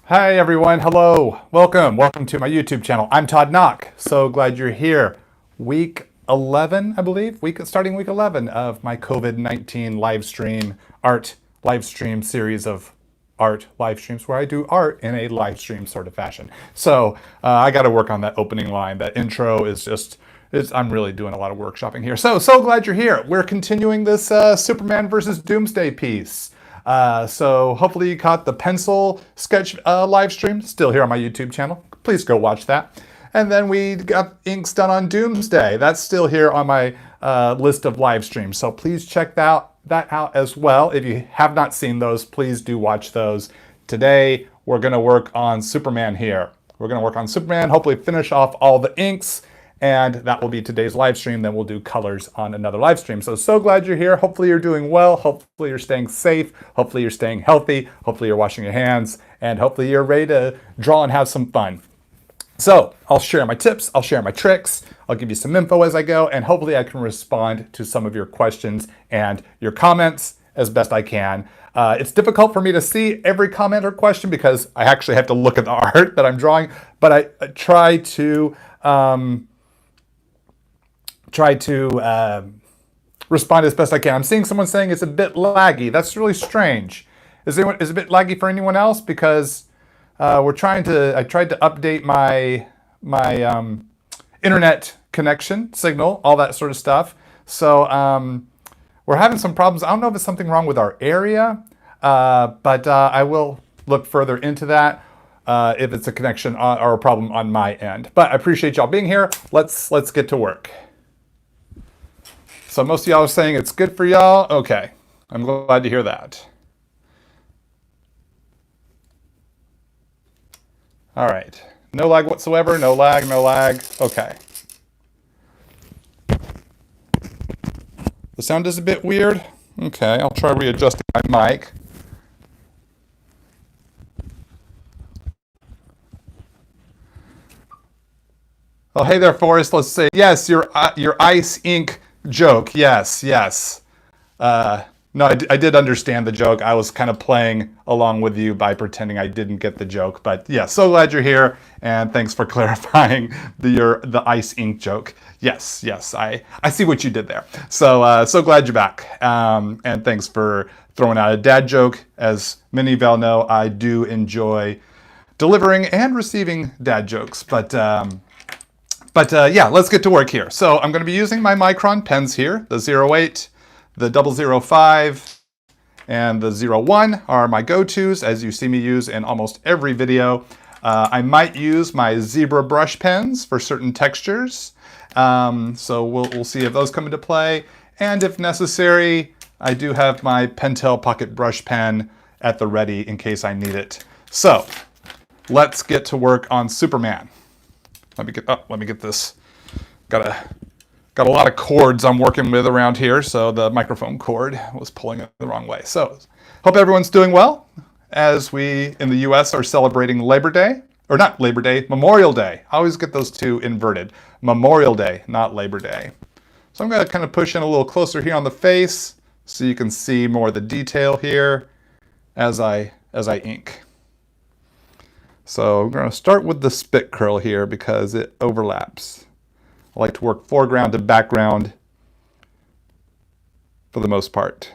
Hi everyone, hello, welcome to my YouTube channel. I'm Todd Nauck. So glad you're here. Week 11, I believe, starting week 11 of my COVID-19 art live stream series of art live streams where I do art in a live stream sort of fashion. So I got to work on that opening line. That intro is just, I'm really doing a lot of workshopping here. So glad you're here. We're continuing this Superman versus Doomsday piece. So hopefully you caught the pencil sketch live stream, still here on my YouTube channel. Please go watch that. And then we got inks done on Doomsday. That's still here on my list of live streams. So please check that out as well. If you have not seen those, please do watch those. Today, we're going to work on Superman here. We're going to work on Superman, hopefully finish off all the inks. And that will be today's live stream. Then we'll do colors on another live stream. So glad you're here. Hopefully you're doing well. Hopefully you're staying safe. Hopefully you're staying healthy. Hopefully you're washing your hands. And hopefully you're ready to draw and have some fun. So I'll share my tips. I'll share my tricks. I'll give you some info as I go. And hopefully I can respond to some of your questions and your comments as best I can. It's difficult for me to see every comment or question because I actually have to look at the art that I'm drawing. But I try to respond as best I can. I'm seeing someone saying it's a bit laggy. That's really strange. Is it a bit laggy for anyone else? Because I tried to update my internet connection, signal, all that sort of stuff. So we're having some problems. I don't know if it's something wrong with our area, but I will look further into that. If it's a connection or a problem on my end. But I appreciate y'all being here. Let's get to work. So most of y'all are saying it's good for y'all. Okay, I'm glad to hear that. All right, no lag whatsoever, no lag. Okay. The sound is a bit weird. Okay, I'll try readjusting my mic. Oh, hey there, Forrest. Let's say yes. Your ice ink joke. Yes. No, I did understand the joke. I was kind of playing along with you by pretending I didn't get the joke. But yeah, so glad you're here, and thanks for clarifying the ice ink joke. Yes. I see what you did there. So glad you're back, and thanks for throwing out a dad joke. As many of y'all know, I do enjoy delivering and receiving dad jokes. But yeah, let's get to work here. So I'm going to be using my Micron pens here. The 08, the 005, and the 01 are my go-tos, as you see me use in almost every video. I might use my zebra brush pens for certain textures. So we'll see if those come into play. And if necessary, I do have my Pentel Pocket Brush Pen at the ready in case I need it. So let's get to work on Superman. Let me get this. Got a lot of cords I'm working with around here, so the microphone cord was pulling it the wrong way. So hope everyone's doing well as we in the US are celebrating Labor Day, or not Labor Day, Memorial Day. I always get those two inverted. Memorial Day, not Labor Day. So I'm going to kind of push in a little closer here on the face so you can see more of the detail here as I ink. So we're going to start with the spit curl here because it overlaps. I like to work foreground to background for the most part.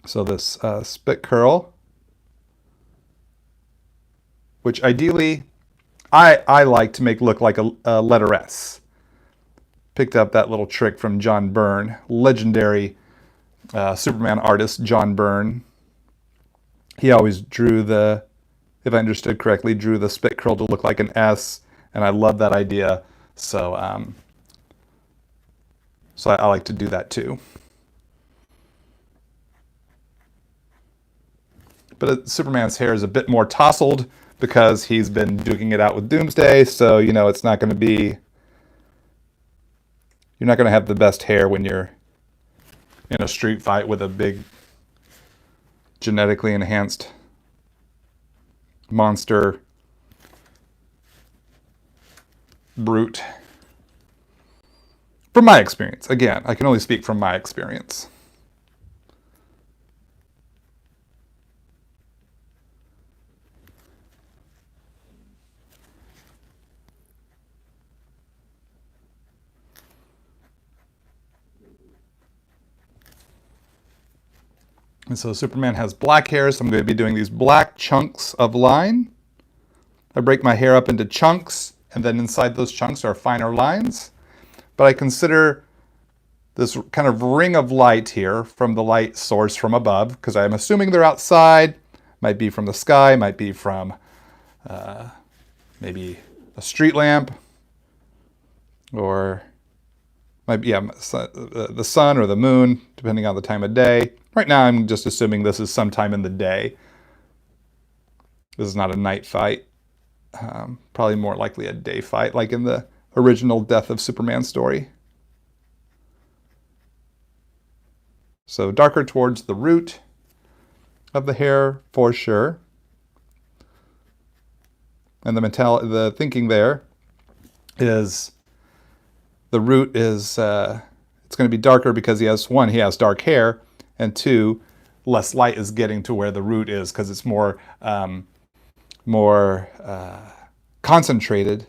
So this spit curl, which ideally I like to make look like a letter S. Picked up that little trick from John Byrne, legendary Superman artist John Byrne. He always drew if I understood correctly, drew the spit curl to look like an S, and I love that idea. So I like to do that too. But Superman's hair is a bit more tousled because he's been duking it out with Doomsday, so it's not going to be. You're not going to have the best hair when you're in a street fight with a big genetically enhanced monster brute. From my experience. Again, I can only speak from my experience. And so Superman has black hair, so I'm going to be doing these black chunks of line. I break my hair up into chunks, and then inside those chunks are finer lines. But I consider this kind of ring of light here from the light source from above, because I'm assuming they're outside. Might be from the sky, might be from maybe a street lamp, or might be the sun or the moon, depending on the time of day. Right now I'm just assuming this is sometime in the day. This is not a night fight. Probably more likely a day fight, like in the original Death of Superman story. So darker towards the root of the hair for sure. And the thinking there is the root is it's going to be darker because he has dark hair, and two, less light is getting to where the root is because it's more concentrated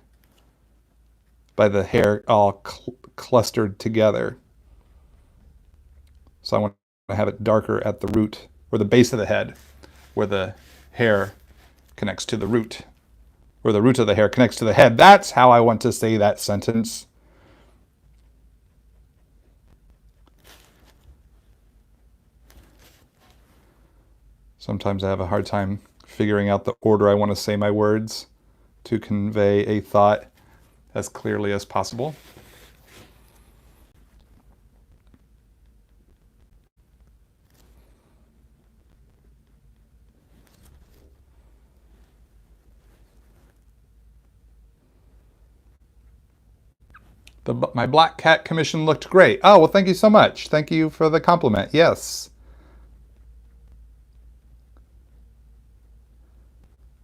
by the hair all clustered together. So I want to have it darker at the root, or the base of the head, where the hair connects to the root, or the root of the hair connects to the head. That's how I want to say that sentence. Sometimes I have a hard time figuring out the order I want to say my words to convey a thought as clearly as possible. My black cat commission looked great. Oh, well, thank you so much. Thank you for the compliment. Yes.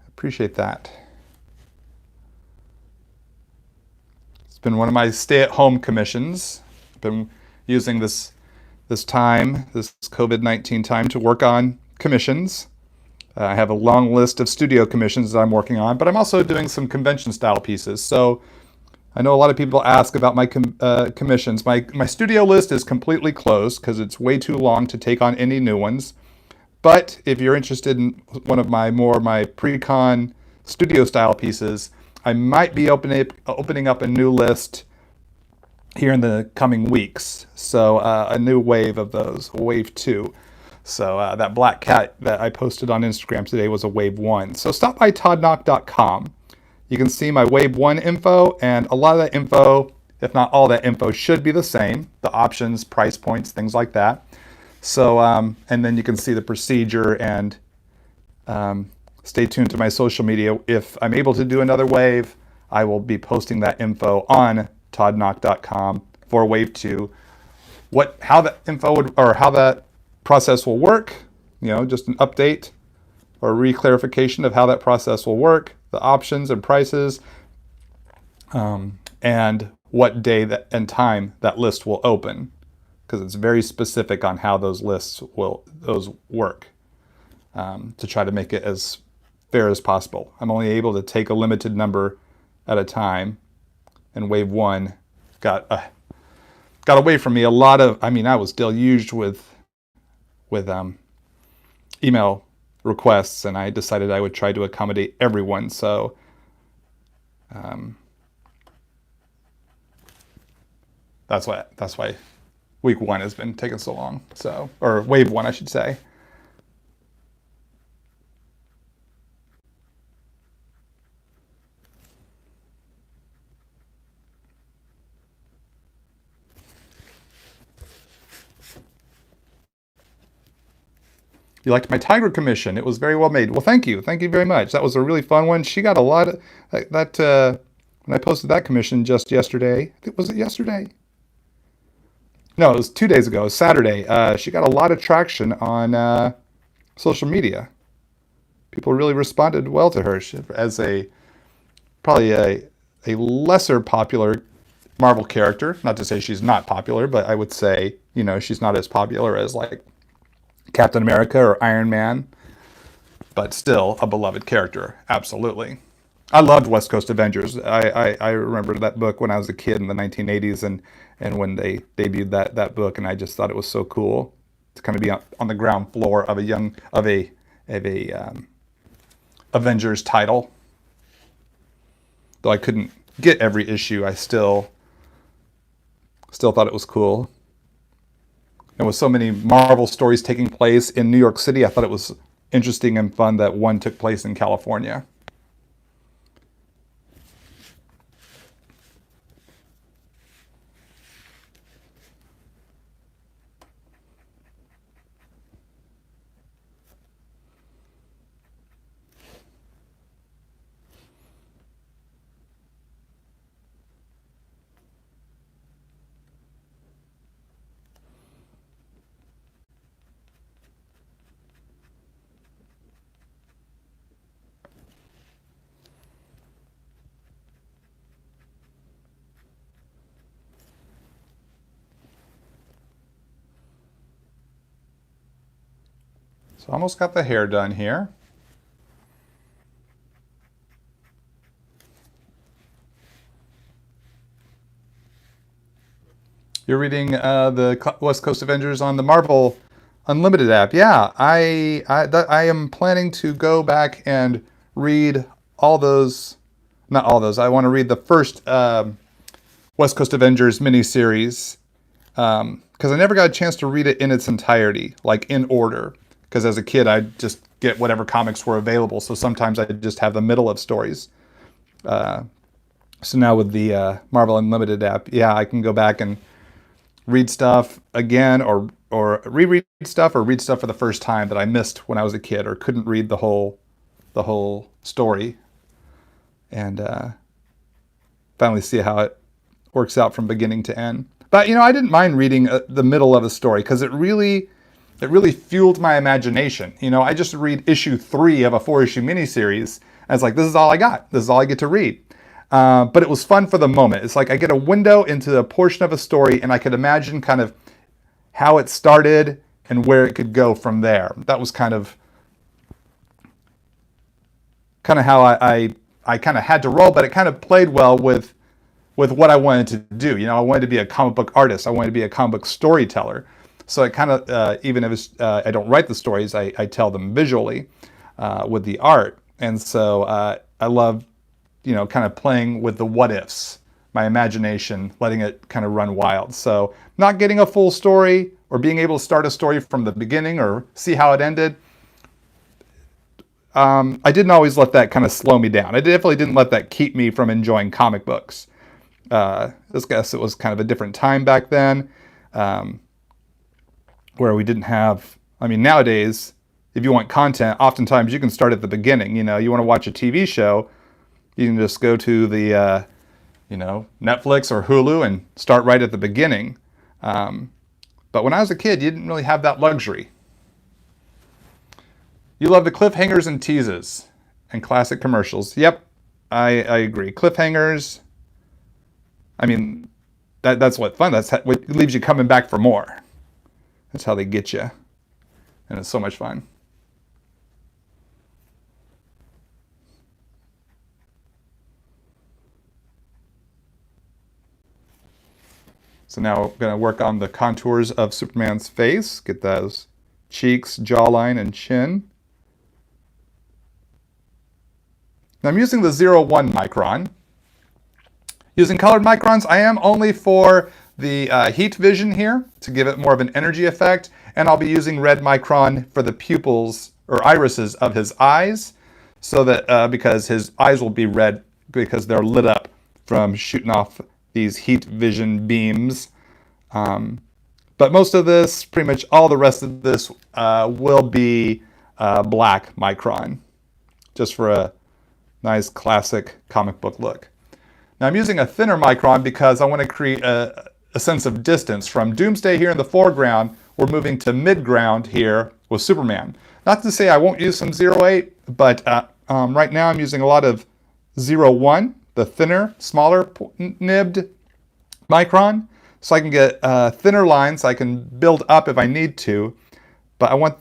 Appreciate that. It's been one of my stay-at-home commissions. I've been using this COVID-19 time to work on commissions. I have a long list of studio commissions that I'm working on, but I'm also doing some convention-style pieces. So I know a lot of people ask about my commissions. My studio list is completely closed because it's way too long to take on any new ones. But if you're interested in one of my pre-con studio style pieces, I might be opening up a new list here in the coming weeks. So a new wave of those, wave 2. So that black cat that I posted on Instagram today was a wave 1. So stop by toddnauck.com. You can see my wave 1 info, and a lot of that info, if not all that info, should be the same. The options, price points, things like that. So, and then you can see the procedure, and stay tuned to my social media. If I'm able to do another wave, I will be posting that info on toddnauck.com for wave 2. How that info would, or how that process will work, just an update or re-clarification of how that process will work, the options and prices, and what day and time that list will open, because it's very specific on how those lists those work, to try to make it as fair as possible. I'm only able to take a limited number at a time, and wave 1 got away from me a lot of. I was deluged with email requests, and I decided I would try to accommodate everyone. So that's why week 1 has been taking so long. So, or wave 1, I should say. You liked my tiger commission. It was very well made. Well, thank you. Thank you very much. That was a really fun one. She got a lot of when I posted that commission just yesterday. Was it yesterday? No, it was 2 days ago. It was Saturday. She got a lot of traction on social media. People really responded well to her as probably a lesser popular Marvel character. Not to say she's not popular, but I would say, she's not as popular as like Captain America or Iron Man, but still a beloved character. Absolutely. I loved West Coast Avengers. I remember that book when I was a kid in the 1980s, and when they debuted that book, and I just thought it was so cool. to kind of be on the ground floor of a Avengers title. Though I couldn't get every issue, I still thought it was cool. And with so many Marvel stories taking place in New York City, I thought it was interesting and fun that one took place in California. So almost got the hair done here. You're reading the West Coast Avengers on the Marvel Unlimited app. Yeah, I am planning to go back and read all those. Not all those. I want to read the first West Coast Avengers miniseries because I never got a chance to read it in its entirety, like in order. Because as a kid, I'd just get whatever comics were available. So sometimes I just have the middle of stories. So now with the Marvel Unlimited app, yeah, I can go back and read stuff again, or reread stuff, or read stuff for the first time that I missed when I was a kid, or couldn't read the whole story, and finally see how it works out from beginning to end. But I didn't mind reading the middle of a story because it really fueled my imagination. I just read issue 3 of a 4-issue miniseries, and it's like, this is all I got. This is all I get to read. But it was fun for the moment. It's like I get a window into a portion of a story, and I could imagine kind of how it started and where it could go from there. That was kind of how I kind of had to roll, but it kind of played well with what I wanted to do. I wanted to be a comic book artist. I wanted to be a comic book storyteller. So it kind of, even if I don't write the stories, I tell them visually with the art. And so I love, kind of playing with the what ifs, my imagination, letting it kind of run wild. So not getting a full story or being able to start a story from the beginning or see how it ended, I didn't always let that kind of slow me down. I definitely didn't let that keep me from enjoying comic books. I guess it was kind of a different time back then. Where we didn't have, nowadays, if you want content, oftentimes you can start at the beginning. You want to watch a TV show, you can just go to the, Netflix or Hulu and start right at the beginning. But when I was a kid, you didn't really have that luxury. You love the cliffhangers and teases and classic commercials. Yep, I agree. Cliffhangers, that's what fun. That's what leaves you coming back for more. That's how they get you. And it's so much fun. So now I'm going to work on the contours of Superman's face. Get those cheeks, jawline, and chin. Now I'm using the 01 micron. Using colored microns, I am only for the heat vision here to give it more of an energy effect, and I'll be using red micron for the pupils or irises of his eyes, so that because his eyes will be red because they're lit up from shooting off these heat vision beams. But most of this, pretty much all the rest of this will be black micron, just for a nice classic comic book look. Now I'm using a thinner micron because I want to create a sense of distance. From Doomsday here in the foreground, we're moving to mid-ground here with Superman. Not to say I won't use some 08, but right now I'm using a lot of 01, the thinner, smaller nibbed micron, so I can get thinner lines. I can build up if I need to, but I want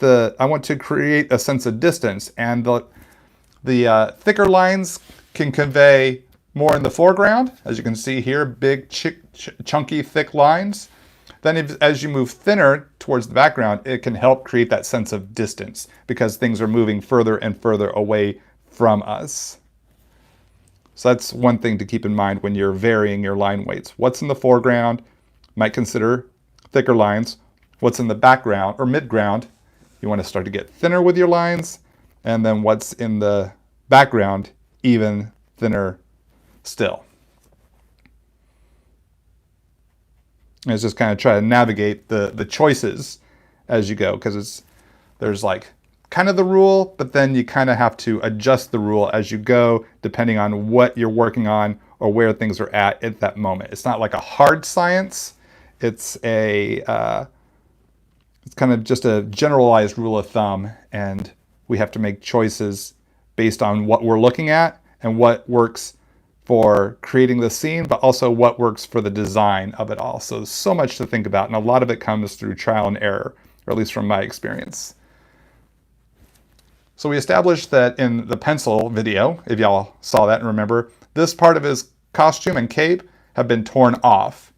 to create a sense of distance, and the thicker lines can convey more in the foreground, as you can see here, big, chunky, thick lines. Then as you move thinner towards the background, it can help create that sense of distance because things are moving further and further away from us. So that's one thing to keep in mind when you're varying your line weights. What's in the foreground, might consider thicker lines. What's in the background or midground, you want to start to get thinner with your lines. And then what's in the background, even thinner still. And it's just kind of try to navigate the choices as you go, because there's like kind of the rule, but then you kind of have to adjust the rule as you go, depending on what you're working on or where things are at that moment. It's not like a hard science. It's it's kind of just a generalized rule of thumb, and we have to make choices based on what we're looking at and what works for creating the scene, but also what works for the design of it all. So there's so much to think about, and a lot of it comes through trial and error, or at least from my experience. So we established that in the pencil video, if y'all saw that and remember, this part of his costume and cape have been torn off.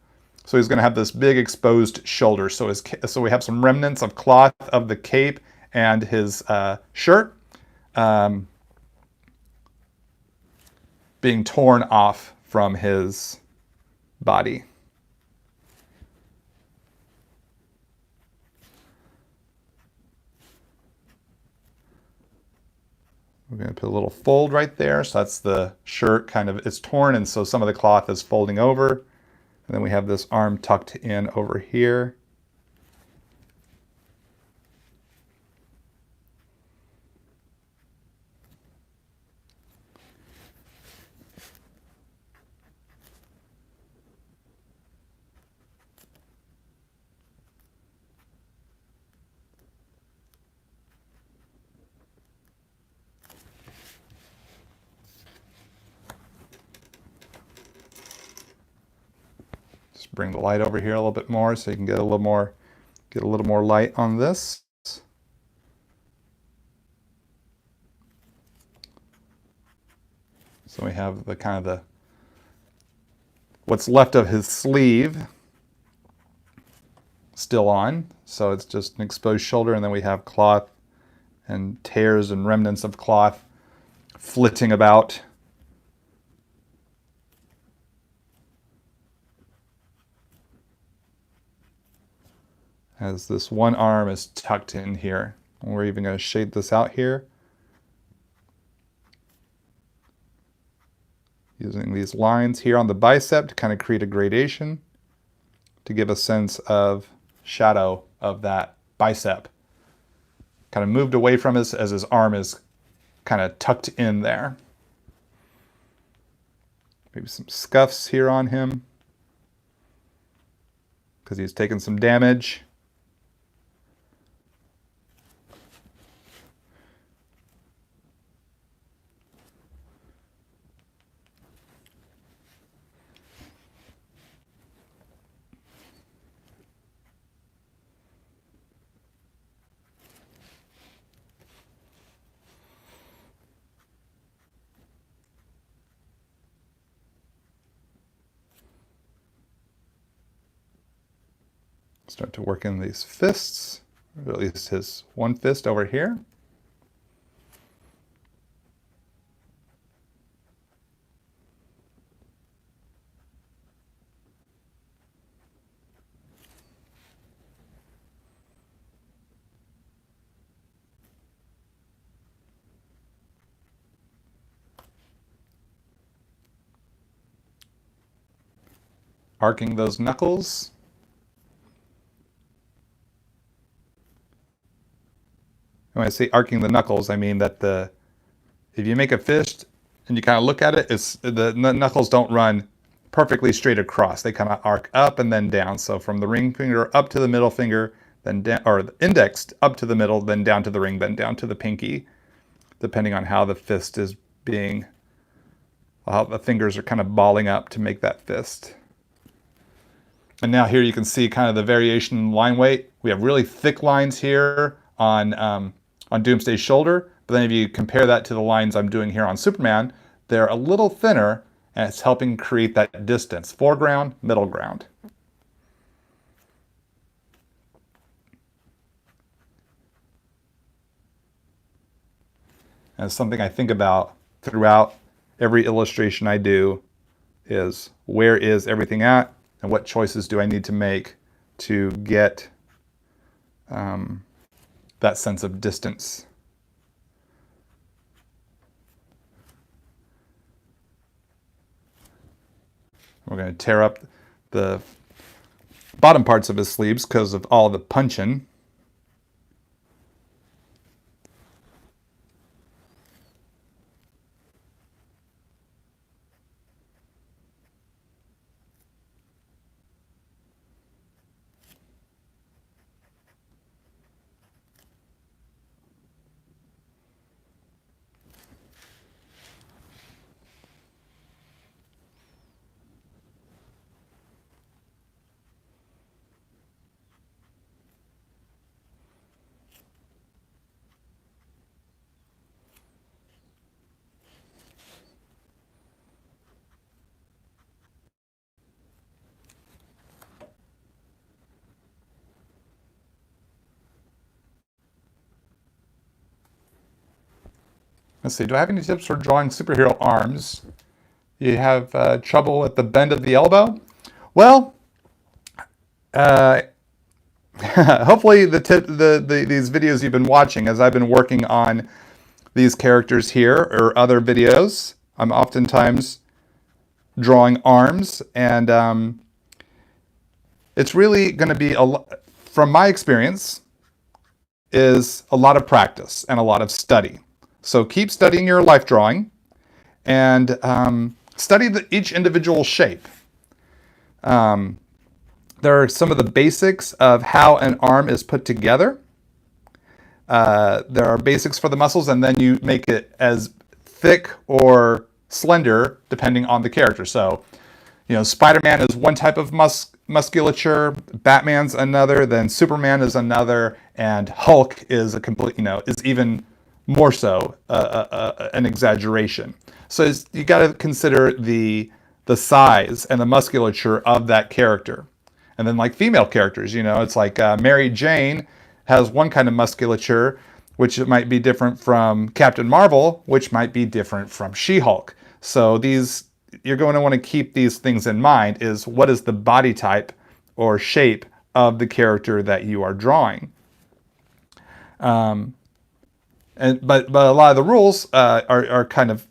So he's going to have this big exposed shoulder. So we have some remnants of cloth of the cape and his shirt being torn off from his body. We're going to put a little fold right there. So that's the shirt kind of, it's torn, and so some of the cloth is folding over. And then we have this arm tucked in over here. Bring the light over here a little bit more so you can get a little more light on this. So we have the kind of the what's left of his sleeve still on. So it's just an exposed shoulder, and then we have cloth and tears and remnants of cloth flitting about. As this one arm is tucked in here. And we're even going to shade this out here. Using these lines here on the bicep to kind of create a gradation to give a sense of shadow of that bicep. Kind of moved away from us as his arm is kind of tucked in there. Maybe some scuffs here on him because he's taken some damage. Start to work in these fists, or at least his one fist over here. Arcing those knuckles. When I say arcing the knuckles, I mean that if you make a fist and you kind of look at it, the knuckles don't run perfectly straight across. They kind of arc up and then down. So from the ring finger up to the middle finger, then down, or the index up to the middle, then down to the ring, then down to the pinky, depending on how the fist is being, how the fingers are kind of balling up to make that fist. And now here you can see kind of the variation in line weight. We have really thick lines here on Doomsday's shoulder, but then if you compare that to the lines I'm doing here on Superman, they're a little thinner, and it's helping create that distance. Foreground, middle ground. And it's something I think about throughout every illustration I do is where is everything at and what choices do I need to make to get that sense of distance. We're going to tear up the bottom parts of his sleeves because of all the punching. Let's see, do I have any tips for drawing superhero arms? You have trouble at the bend of the elbow? Well, hopefully these videos you've been watching, as I've been working on these characters here or other videos, I'm oftentimes drawing arms, and it's really going to be, from my experience, is a lot of practice and a lot of study. So keep studying your life drawing and study each individual shape. There are some of the basics of how an arm is put together. There are basics for the muscles, and then you make it as thick or slender depending on the character. So, you know, Spider-Man is one type of musculature, Batman's another, then Superman is another, and Hulk is a complete, is even more so an exaggeration. So you got to consider the size and the musculature of that character. And then like female characters, it's like Mary Jane has one kind of musculature, which might be different from Captain Marvel, which might be different from She-Hulk. So you're going to want to keep these things in mind, is what is the body type or shape of the character that you are drawing. But a lot of the rules are kind of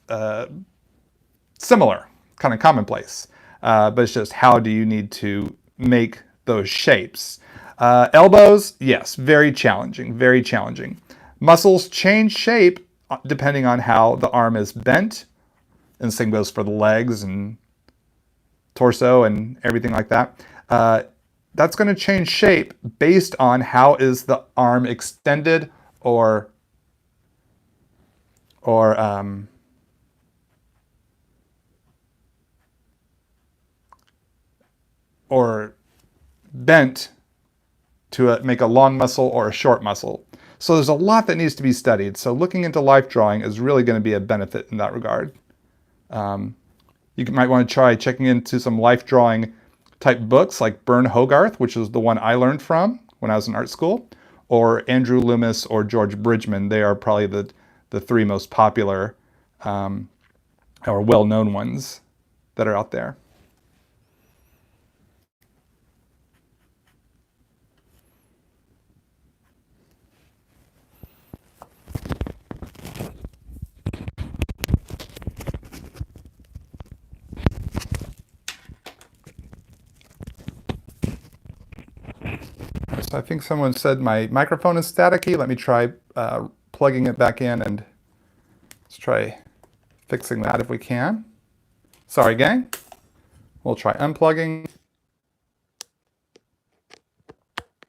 similar, kind of commonplace. But it's just how do you need to make those shapes. Elbows, yes, very challenging, very challenging. Muscles change shape depending on how the arm is bent. And the same goes for the legs and torso and everything like that. That's going to change shape based on how is the arm extended or bent to make a long muscle or a short muscle. So there's a lot that needs to be studied. So looking into life drawing is really going to be a benefit in that regard. You might want to try checking into some life drawing type books like Byrne Hogarth, which is the one I learned from when I was in art school, or Andrew Loomis or George Bridgman. They are probably the three most popular or well-known ones that are out there. So I think someone said my microphone is staticky. Let me try plugging it back in, and let's try fixing that if we can. Sorry, gang. We'll try unplugging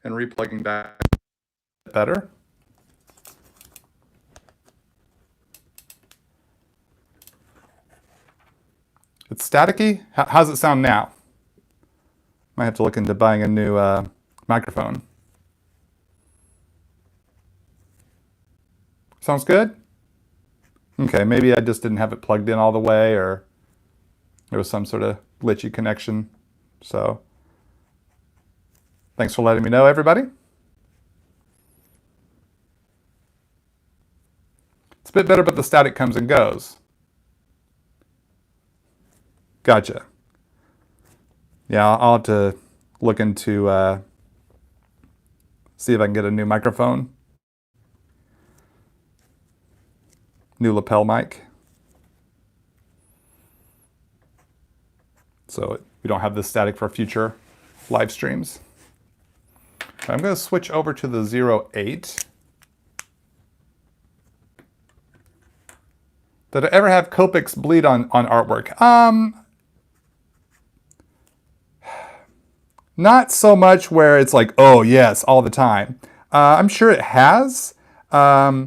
and replugging back better. It's staticky. How's it sound now? Might have to look into buying a new microphone. Sounds good? Okay, maybe I just didn't have it plugged in all the way, or there was some sort of glitchy connection. So thanks for letting me know, everybody. a bit better, but the static comes and goes. Gotcha. Yeah, I'll have to look into, see if I can get a new microphone. New lapel mic. So we don't have this static for future live streams. I'm going to switch over to the 08. Did I ever have Copics bleed on artwork? Not so much where it's like, oh yes, all the time. I'm sure it has, but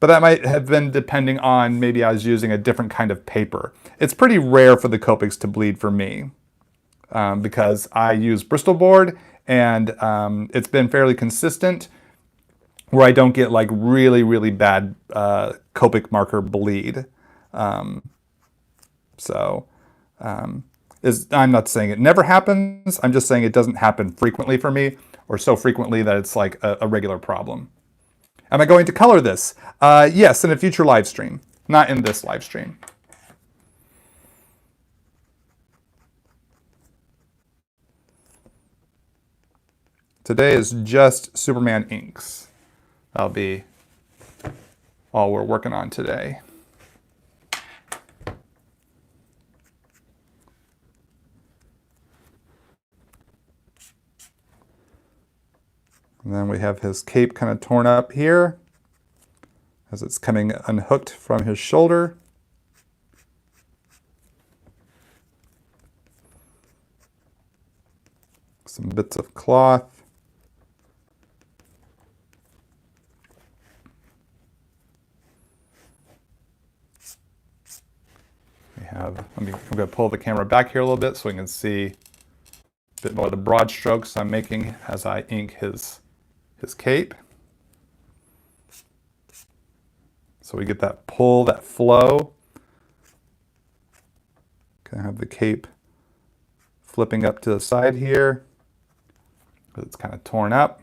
that might have been depending on maybe I was using a different kind of paper. It's pretty rare for the Copics to bleed for me because I use Bristol board, and it's been fairly consistent where I don't get like really, really bad Copic marker bleed. I'm not saying it never happens. I'm just saying it doesn't happen frequently for me, or so frequently that it's like a regular problem. Am I going to color this? Yes, in a future live stream, not in this live stream. Today is just Superman inks. That'll be all we're working on today. And then we have his cape kind of torn up here as it's coming unhooked from his shoulder. Some bits of cloth. I'm going to pull the camera back here a little bit so we can see a bit more of the broad strokes I'm making as I ink his cape. So we get that pull, that flow. Can have the cape flipping up to the side here. It's kind of torn up.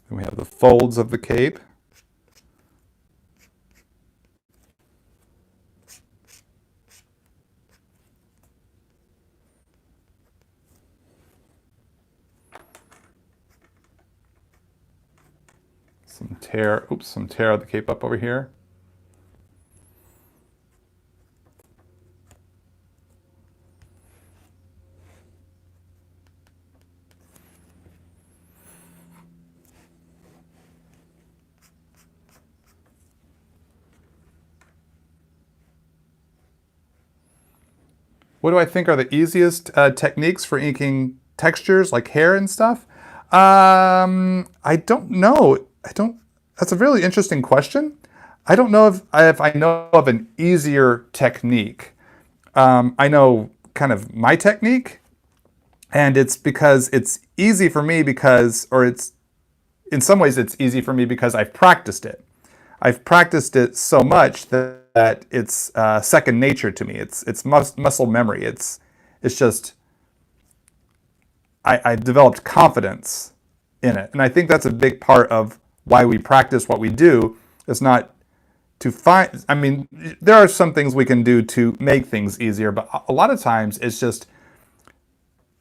Then we have the folds of the cape. Some tear of the cape up over here. What do I think are the easiest techniques for inking textures like hair and stuff? I don't know. That's a really interesting question. I don't know if I know of an easier technique. I know kind of my technique, and it's because it's easy for me in some ways it's easy for me because I've practiced it. I've practiced it so much that it's second nature to me. It's muscle memory. It's just I developed confidence in it, and I think that's a big part of why we practice what we do. Is not to find. I mean, there are some things we can do to make things easier, but a lot of times it's just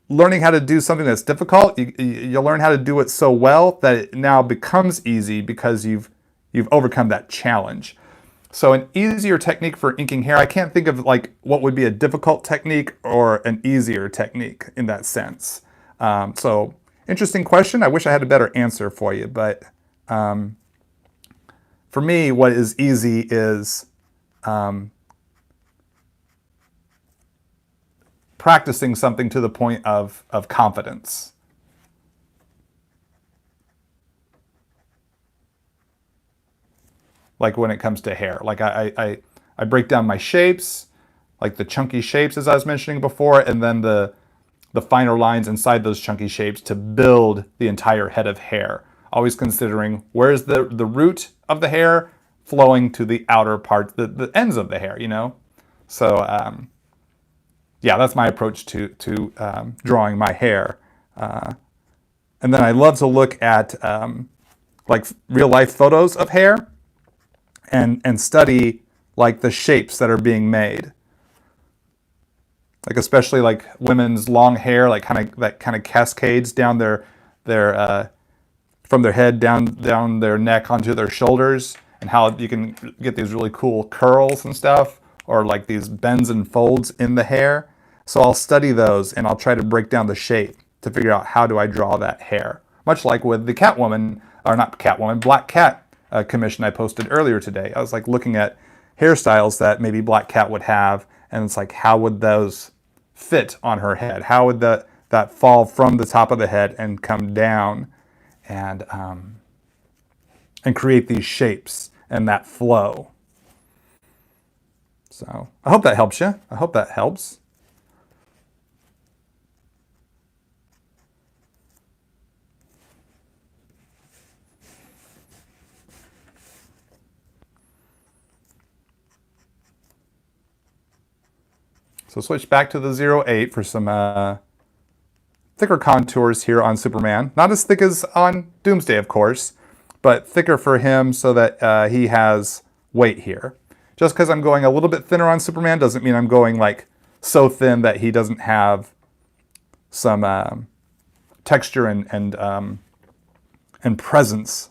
learning how to do something that's difficult. You learn how to do it so well that it now becomes easy because you've overcome that challenge. So an easier technique for inking hair, I can't think of like what would be a difficult technique or an easier technique in that sense. So interesting question. I wish I had a better answer for you, but for me, what is easy is practicing something to the point of confidence. Like when it comes to hair, like I break down my shapes, like the chunky shapes as I was mentioning before, and then the finer lines inside those chunky shapes to build the entire head of hair. Always considering where's the root of the hair flowing to the outer part, the ends of the hair, you know? So yeah, that's my approach to drawing my hair. And then I love to look at like real life photos of hair and study like the shapes that are being made. Like especially like women's long hair, like that kind of cascades down their from their head down their neck onto their shoulders, and how you can get these really cool curls and stuff, or like these bends and folds in the hair. So I'll study those and I'll try to break down the shape to figure out how do I draw that hair. Much like with the Catwoman, or not Catwoman, Black Cat commission I posted earlier today. I was like looking at hairstyles that maybe Black Cat would have, and it's like, how would those fit on her head? How would that fall from the top of the head and come down and create these shapes and that flow? So I hope that helps you. I hope that helps. So switch back to the 08 for some thicker contours here on Superman. Not as thick as on Doomsday, of course, but thicker for him so that he has weight here. Just because I'm going a little bit thinner on Superman doesn't mean I'm going like so thin that he doesn't have some texture and presence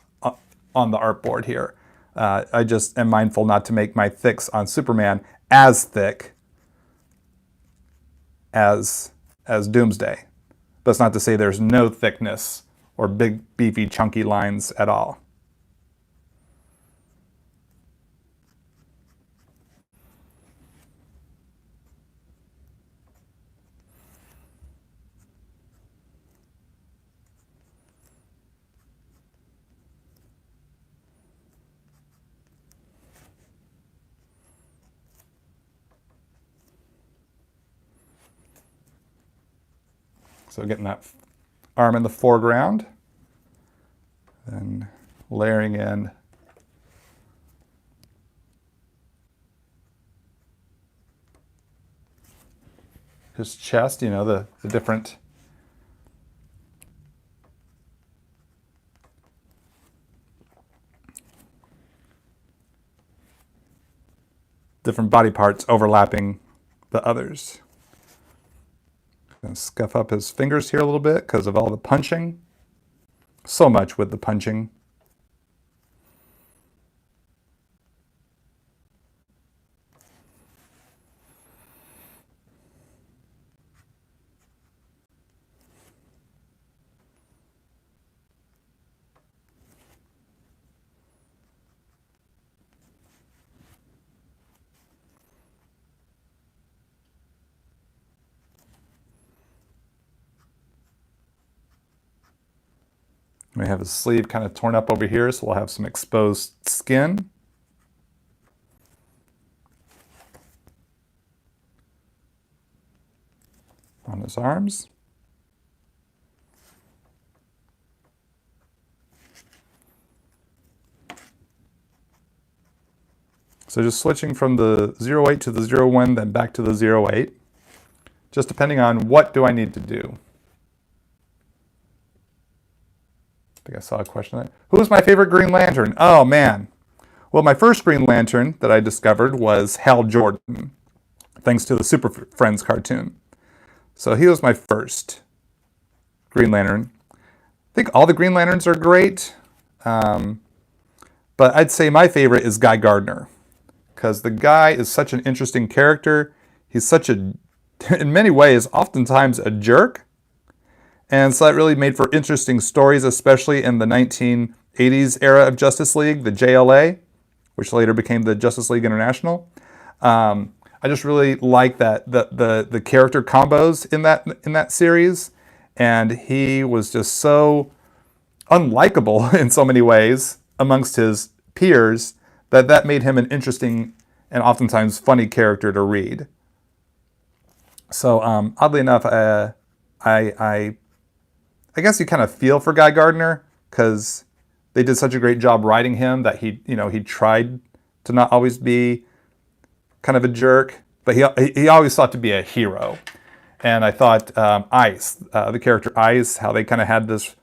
on the artboard here. I just am mindful not to make my thicks on Superman as thick as Doomsday. That's not to say there's no thickness or big, beefy, chunky lines at all. So getting that arm in the foreground, then layering in his chest, you know, the different body parts overlapping the others. Gonna scuff up his fingers here a little bit because of all the punching. So much with the punching. We have his sleeve kind of torn up over here, so we'll have some exposed skin. On his arms. So just switching from the 08 to the 01, then back to the 08. Just depending on what do I need to do. I think I saw a question there. Who was my favorite Green Lantern? Oh, man. Well, my first Green Lantern that I discovered was Hal Jordan, thanks to the Super Friends cartoon. So he was my first Green Lantern. I think all the Green Lanterns are great, but I'd say my favorite is Guy Gardner, because the guy is such an interesting character. He's such a, in many ways, oftentimes a jerk. And so that really made for interesting stories, especially in the 1980s era of Justice League, the JLA, which later became the Justice League International. I just really like that the character combos in that series, and he was just so unlikable in so many ways amongst his peers that made him an interesting and oftentimes funny character to read. So oddly enough, I guess you kind of feel for Guy Gardner because they did such a great job writing him that he tried to not always be kind of a jerk, but he always sought to be a hero. And I thought Ice, the character Ice, how they kind of had this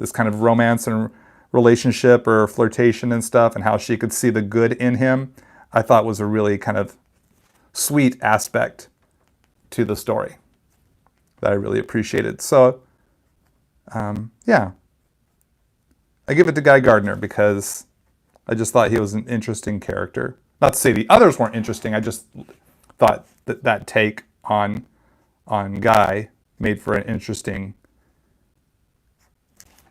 this kind of romance and relationship or flirtation and stuff, and how she could see the good in him, I thought was a really kind of sweet aspect to the story that I really appreciated. So, yeah, I give it to Guy Gardner because I just thought he was an interesting character. Not to say the others weren't interesting. I just thought that take on Guy made for an interesting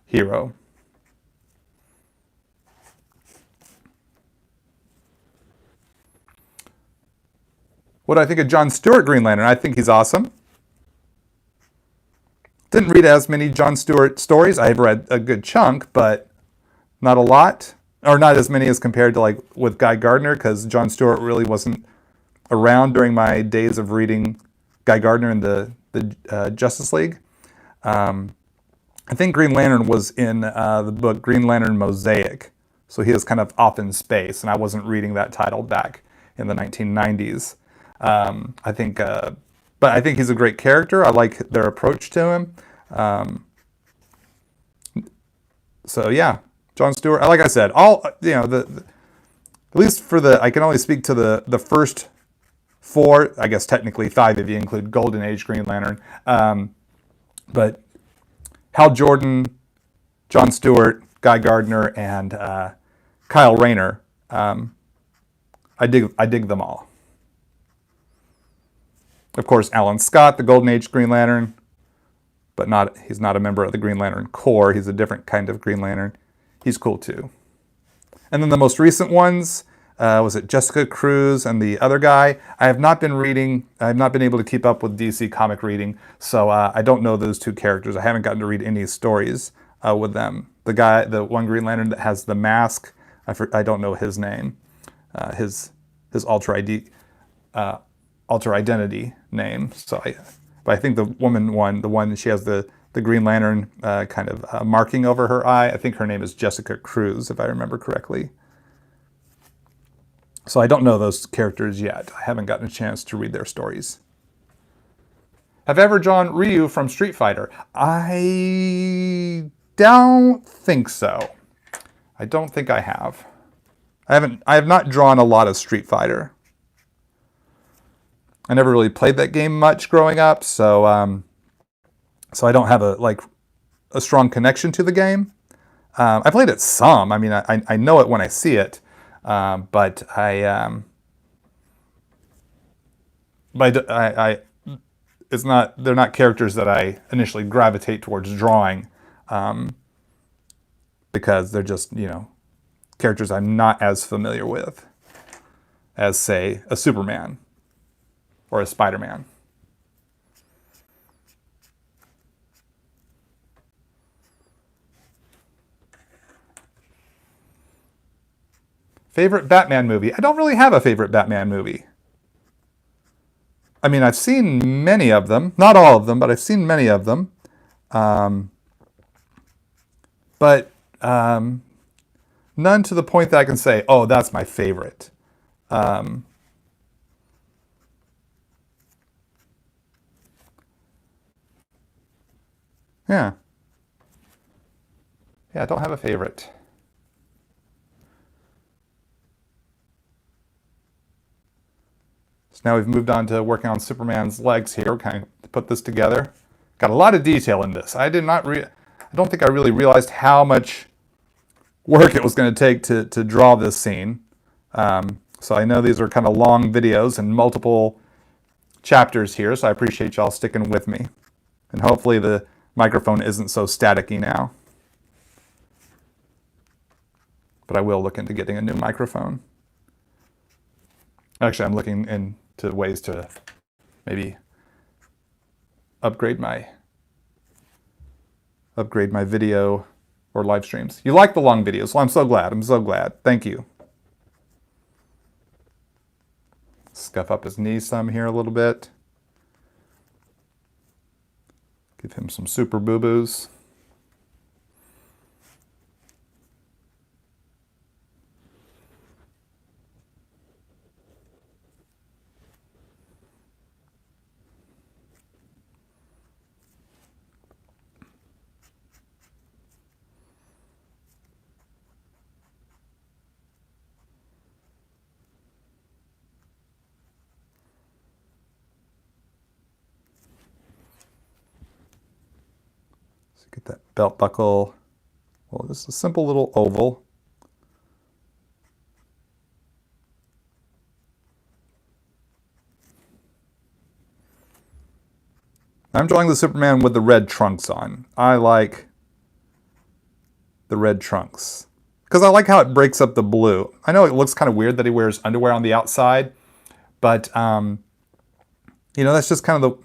hero. What do I think of Jon Stewart Green Lantern? I think he's awesome. Didn't read as many Jon Stewart stories. I've read a good chunk, but not a lot, or not as many as compared to like with Guy Gardner, because Jon Stewart really wasn't around during my days of reading Guy Gardner in the Justice League. I think Green Lantern was in the book Green Lantern Mosaic, so he was kind of off in space, and I wasn't reading that title back in the 1990s. I think, but I think he's a great character. I like their approach to him. So yeah, Jon Stewart. Like I said, all at least for I can only speak to the first 4. I guess technically 5 if you include Golden Age Green Lantern. But Hal Jordan, Jon Stewart, Guy Gardner, and Kyle Rayner. I dig them all. Of course, Alan Scott, the Golden Age Green Lantern, but he's not a member of the Green Lantern Corps. He's a different kind of Green Lantern. He's cool too. And then the most recent ones, was it Jessica Cruz and the other guy? I have not been able to keep up with DC comic reading, so I don't know those 2 characters. I haven't gotten to read any stories with them. The one Green Lantern that has the mask, I don't know his name, his alter identity name. But I think the woman one, the one she has the Green Lantern kind of marking over her eye, I think her name is Jessica Cruz, if I remember correctly. So I don't know those characters yet. I haven't gotten a chance to read their stories. Have I ever drawn Ryu from Street Fighter? I don't think so. I don't think I have. I have not drawn a lot of Street Fighter. I never really played that game much growing up, so I don't have a strong connection to the game. I played it some. I mean, I know it when I see it, but it's not. They're not characters that I initially gravitate towards drawing, because they're just characters I'm not as familiar with as, say, a Superman or a Spider-Man. Favorite Batman movie? I don't really have a favorite Batman movie. I mean, I've seen many of them. Not all of them, but I've seen many of them. But none to the point that I can say, oh, that's my favorite. Yeah. Yeah, I don't have a favorite. So now we've moved on to working on Superman's legs here. Kind of put this together. Got a lot of detail in this. I don't think I really realized how much work it was going to take to draw this scene. So I know these are kind of long videos and multiple chapters here, so I appreciate y'all sticking with me. And hopefully the microphone isn't so staticky now. But I will look into getting a new microphone. Actually, I'm looking into ways to maybe upgrade my video or live streams. You like the long videos, well, I'm so glad. I'm so glad. Thank you. Scuff up his knee some here a little bit. Give him some super boo-boos. Get that belt buckle. Well, this is a simple little oval. I'm drawing the Superman with the red trunks on. I like the red trunks because I like how it breaks up the blue. I know it looks kind of weird that he wears underwear on the outside, but you know, that's just kind of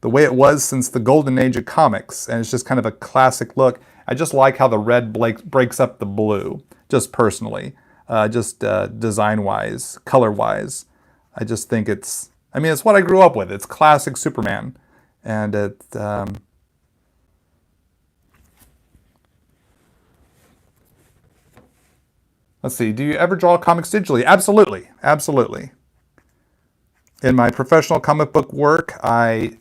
the way it was since the golden age of comics, and it's just kind of a classic look. I just like how the red breaks up the blue, just personally, design-wise, color-wise. I just think it's, I mean, it's what I grew up with. It's classic Superman, and it, let's see, do you ever draw comics digitally? Absolutely, absolutely. In my professional comic book work, I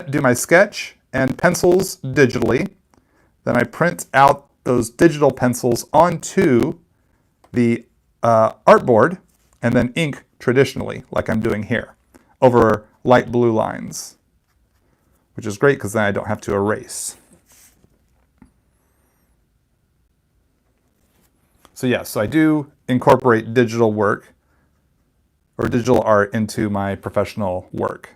do my sketch and pencils digitally. Then I print out those digital pencils onto the artboard and then ink traditionally, like I'm doing here, over light blue lines, which is great because then I don't have to erase. So yes, so I do incorporate digital work or digital art into my professional work.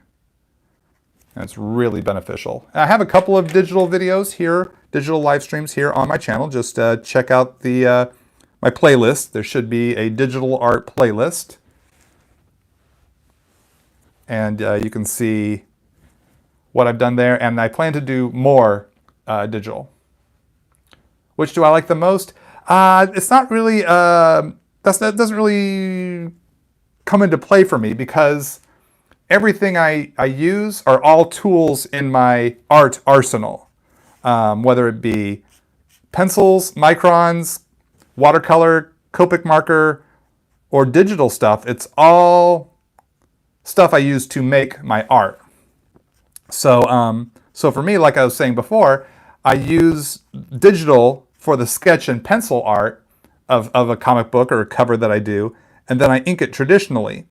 And it's really beneficial. I have a couple of digital videos here, digital live streams here on my channel. Just check out the my playlist. There should be a digital art playlist. And you can see what I've done there. And I plan to do more digital. Which do I like the most? It's not really, that doesn't really come into play for me because everything I use are all tools in my art arsenal, whether it be pencils, microns, watercolor, Copic marker, or digital stuff. It's all stuff I use to make my art. So, so for me, like I was saying before, I use digital for the sketch and pencil art of a comic book or a cover that I do, and then I ink it traditionally.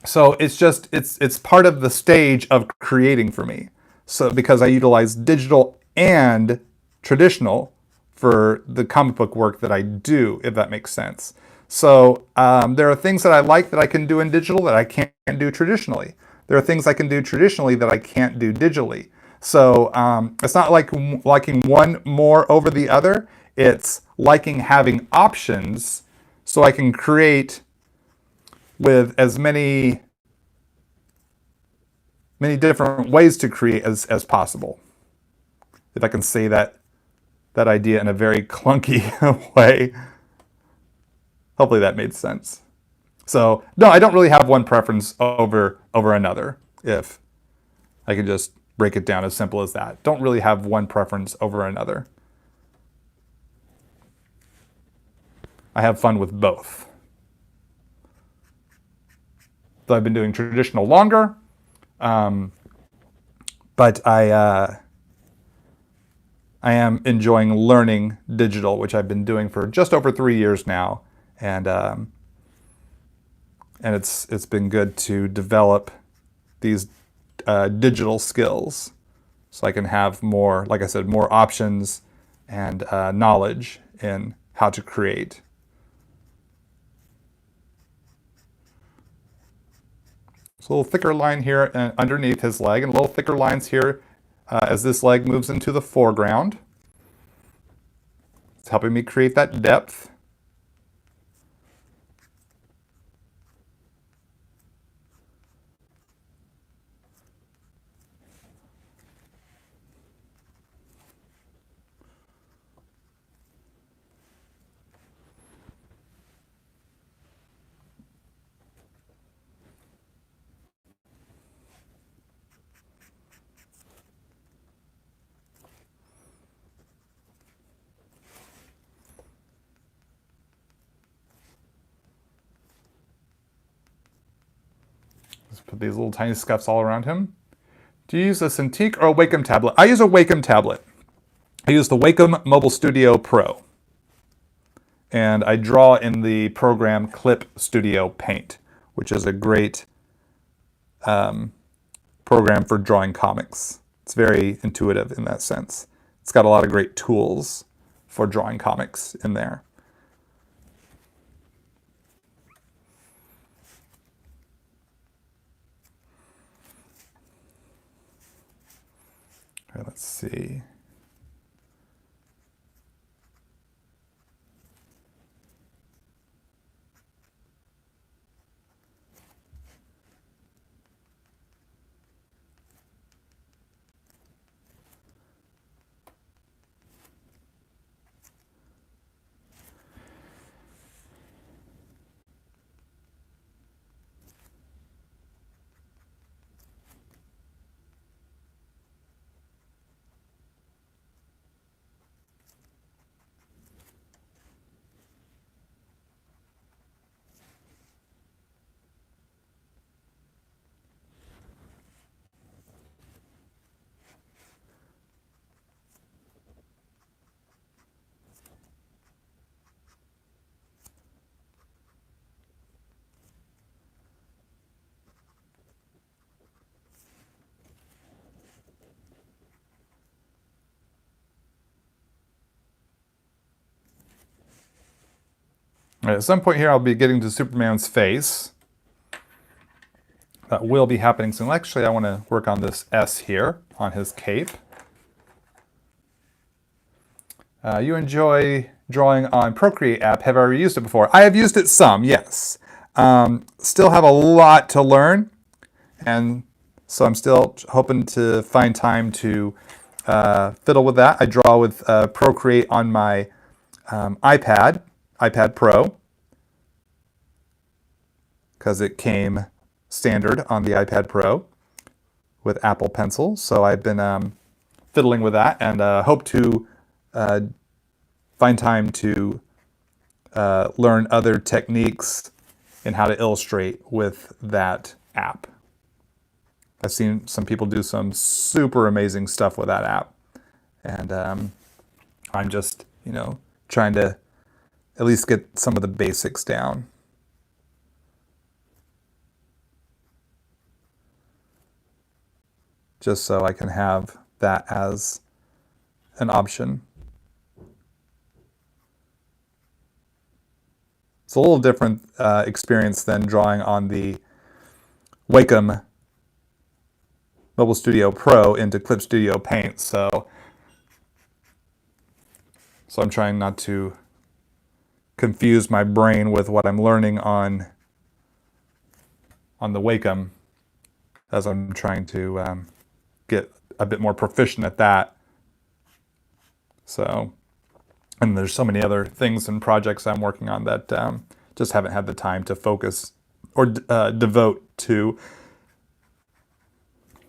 So it's just, it's part of the stage of creating for me. So because I utilize digital and traditional for the comic book work that I do, if that makes sense. So there are things that I like that I can do in digital that I can't do traditionally. There are things I can do traditionally that I can't do digitally. So it's not like liking one more over the other. It's liking having options so I can create with as many different ways to create as possible. If I can say that idea in a very clunky way. Hopefully that made sense. So no, I don't really have one preference over another, if I can just break it down as simple as that. Don't really have one preference over another. I have fun with both. So I've been doing traditional longer, but I am enjoying learning digital, which I've been doing for just over 3 years now, and it's been good to develop these digital skills, so I can have more, like I said, more options and knowledge in how to create. So a little thicker line here underneath his leg, and a little thicker lines here as this leg moves into the foreground. It's helping me create that depth. Let's put these little tiny scuffs all around him. Do you use a Cintiq or a Wacom tablet? I use a Wacom tablet. I use the Wacom Mobile Studio Pro. And I draw in the program Clip Studio Paint, which is a great program for drawing comics. It's very intuitive in that sense. It's got a lot of great tools for drawing comics in there. Okay, let's see. All right, at some point here, I'll be getting to Superman's face. That will be happening soon. Actually, I want to work on this S here on his cape. You enjoy drawing on Procreate app. Have I ever used it before? I have used it some, yes. Still have a lot to learn, and so I'm still hoping to find time to fiddle with that. I draw with Procreate on my iPad Pro, because it came standard on the iPad Pro with Apple Pencil. So I've been fiddling with that, and hope to find time to learn other techniques in how to illustrate with that app. I've seen some people do some super amazing stuff with that app, and I'm just, trying to at least get some of the basics down. Just so I can have that as an option. It's a little different experience than drawing on the Wacom Mobile Studio Pro into Clip Studio Paint. So I'm trying not to confuse my brain with what I'm learning on the Wacom, as I'm trying to get a bit more proficient at that. So, and there's so many other things and projects I'm working on that just haven't had the time to focus or devote to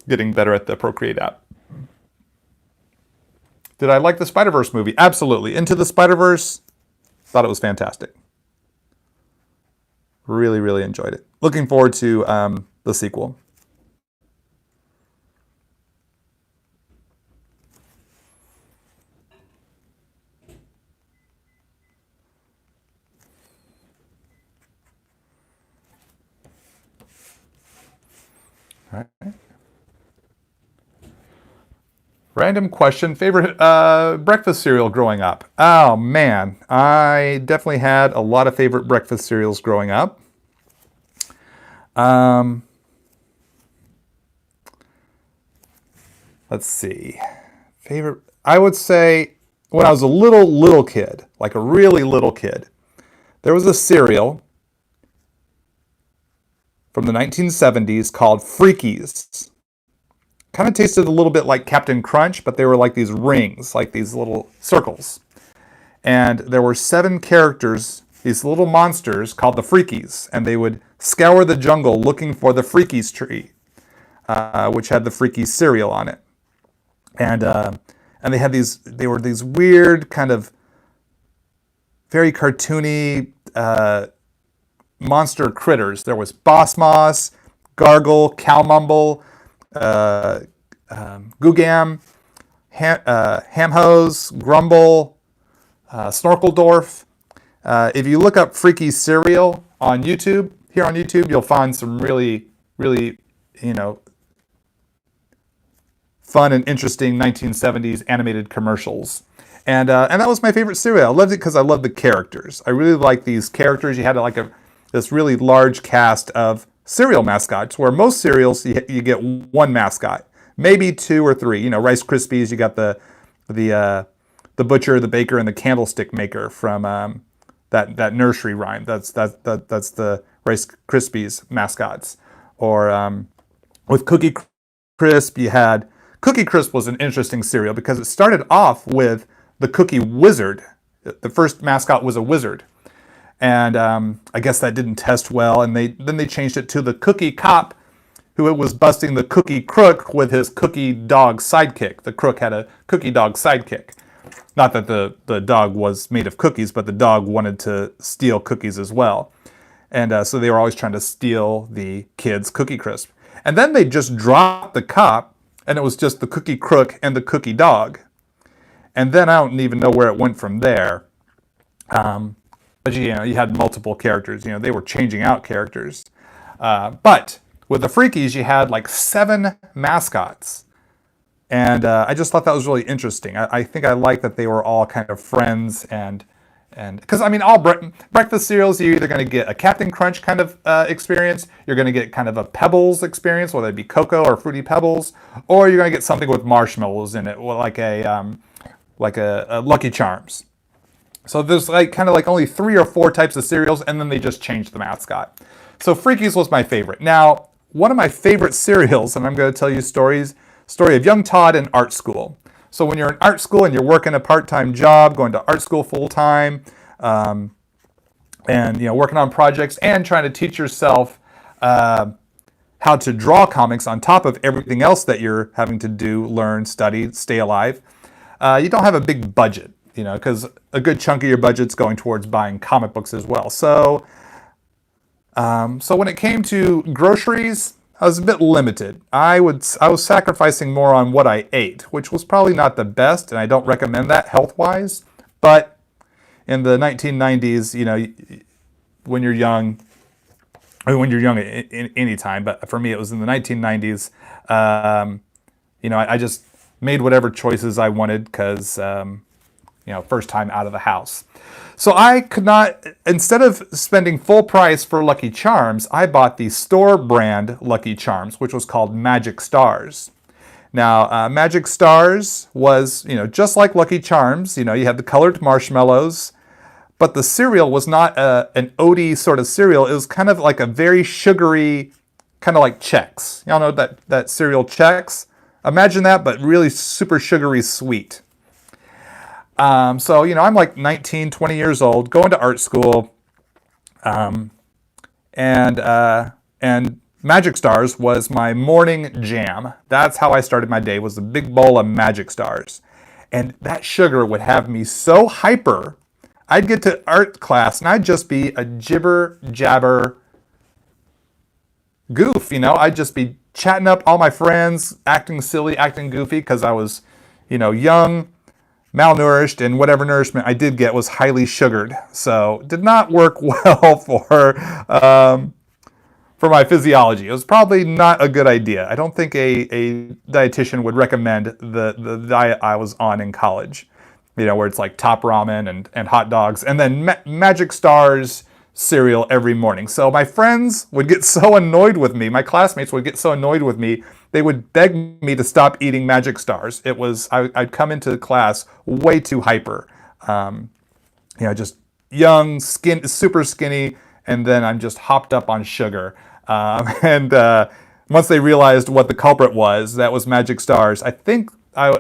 getting better at the Procreate app. Did I like the Spider-Verse movie? Absolutely. Into the Spider-Verse, thought it was fantastic. Really, really enjoyed it. Looking forward to the sequel. All right. Random question, favorite breakfast cereal growing up? Oh man, I definitely had a lot of favorite breakfast cereals growing up. Let's see. Favorite, I would say when I was a little kid, like a really little kid, there was a cereal from the 1970s called Freakies. Kind of tasted a little bit like Captain Crunch, but they were like these rings, like these little circles. And there were 7 characters, these little monsters called the Freakies, and they would scour the jungle looking for the Freakies tree, which had the Freakies cereal on it. And they were these weird kind of very cartoony monster critters. There was Boss Moss, Gargle, Calmumble, Gugam, Hamhose, Grumble, Snorkeldorf. If you look up Freaky Cereal on YouTube, here on YouTube, you'll find some really, really, fun and interesting 1970s animated commercials. And that was my favorite cereal. I loved it because I loved the characters. I really liked these characters. You had like this really large cast of cereal mascots, where most cereals you get one mascot, maybe two or three. You know, Rice Krispies, you got the butcher, the baker, and the candlestick maker from that nursery rhyme. That's the Rice Krispies mascots. Or with Cookie Crisp, you had Cookie Crisp was an interesting cereal because it started off with the Cookie Wizard. The first mascot was a wizard. And I guess that didn't test well, and then they changed it to the Cookie Cop, who was busting the Cookie Crook with his cookie dog sidekick. The crook had a cookie dog sidekick. Not that the dog was made of cookies, but the dog wanted to steal cookies as well. And so they were always trying to steal the kid's Cookie Crisp. And then they just dropped the cop, and it was just the Cookie Crook and the Cookie Dog. And then I don't even know where it went from there. But you know, you had multiple characters. You know, they were changing out characters. But with the Freakies, you had like 7 mascots. And I just thought that was really interesting. I think I liked that they were all kind of friends and because I mean, all breakfast cereals, you're either going to get a Captain Crunch kind of experience, you're going to get kind of a Pebbles experience, whether it be Cocoa or Fruity Pebbles, or you're going to get something with marshmallows in it, like a Lucky Charms. So there's like kind of like only 3 or 4 types of cereals, and then they just changed the mascot. So Freakies was my favorite. Now, one of my favorite cereals, and I'm going to tell you story of young Todd in art school. So when you're in art school and you're working a part-time job, going to art school full-time, and you know, working on projects and trying to teach yourself how to draw comics on top of everything else that you're having to do, learn, study, stay alive, you don't have a big budget, you know, because a good chunk of your budget's going towards buying comic books as well. So when it came to groceries, I was a bit limited. I was sacrificing more on what I ate, which was probably not the best, and I don't recommend that health-wise. But in the 1990s, you know, when you're young, I mean, when you're young at any time, but for me it was in the 1990s, you know, I just made whatever choices I wanted because, you know, first time out of the house. So I could not, instead of spending full price for Lucky Charms, I bought the store brand Lucky Charms, which was called Magic Stars. Now, Magic Stars was, you know, just like Lucky Charms. You know, you had the colored marshmallows, but the cereal was not an oaty sort of cereal. It was kind of like a very sugary, kind of like Chex. Y'all know that cereal Chex? Imagine that, but really super sugary sweet. So, you know, I'm like 19, 20 years old, going to art school, and Magic Stars was my morning jam. That's how I started my day, was a big bowl of Magic Stars. And that sugar would have me so hyper, I'd get to art class and I'd just be a jibber jabber goof, you know? I'd just be chatting up all my friends, acting silly, acting goofy, because I was, you know, young, malnourished, and whatever nourishment I did get was highly sugared. So did not work well for my physiology. It was probably not a good idea. I don't think a dietitian would recommend the diet I was on in college. You know, where it's like top ramen and hot dogs, and then Magic Stars cereal every morning. So my friends would get so annoyed with me, my classmates would get so annoyed with me, they would beg me to stop eating Magic Stars. It was, I'd come into class way too hyper. You know, just young, super skinny, and then I'm just hopped up on sugar. Once they realized what the culprit was, that was Magic Stars, I think I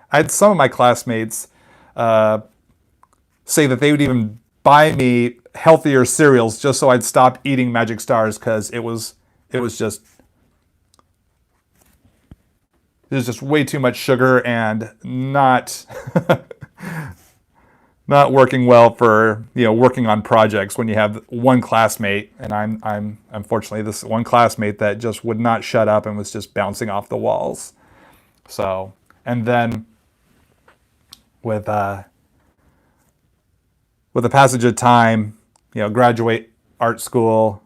had some of my classmates say that they would even buy me healthier cereals just so I'd stop eating Magic Stars, because it was just way too much sugar and not not working well for, you know, working on projects when you have one classmate, and I'm unfortunately this one classmate that just would not shut up and was just bouncing off the walls. So, and then with the passage of time, you know, graduate art school,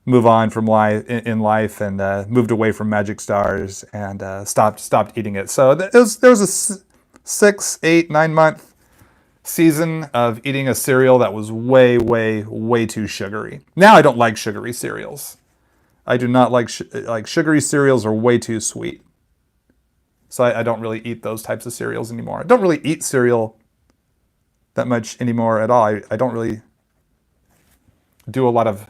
move on from life in life, and moved away from Magic Stars and stopped eating it. So there was a 6, 8, 9 month season of eating a cereal that was way, way, way too sugary. Now I don't like sugary cereals. I do not like sugary cereals are way too sweet. So I don't really eat those types of cereals anymore. I don't really eat cereal that much anymore at all. I don't really do a lot of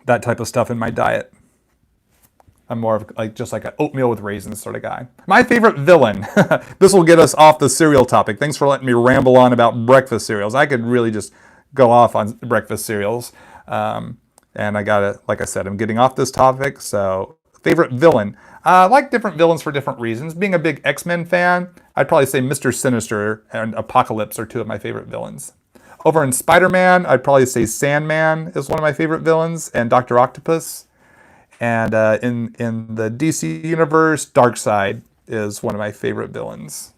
that type of stuff in my diet. I'm more of just like an oatmeal with raisins sort of guy. My favorite villain. This will get us off the cereal topic. Thanks for letting me ramble on about breakfast cereals. I could really just go off on breakfast cereals. And I gotta, like I said, I'm getting off this topic. So favorite villain. I like different villains for different reasons. Being a big X-Men fan, I'd probably say Mr. Sinister and Apocalypse are two of my favorite villains. Over in Spider-Man, I'd probably say Sandman is one of my favorite villains, and Dr. Octopus. And in the DC universe, Darkseid is one of my favorite villains.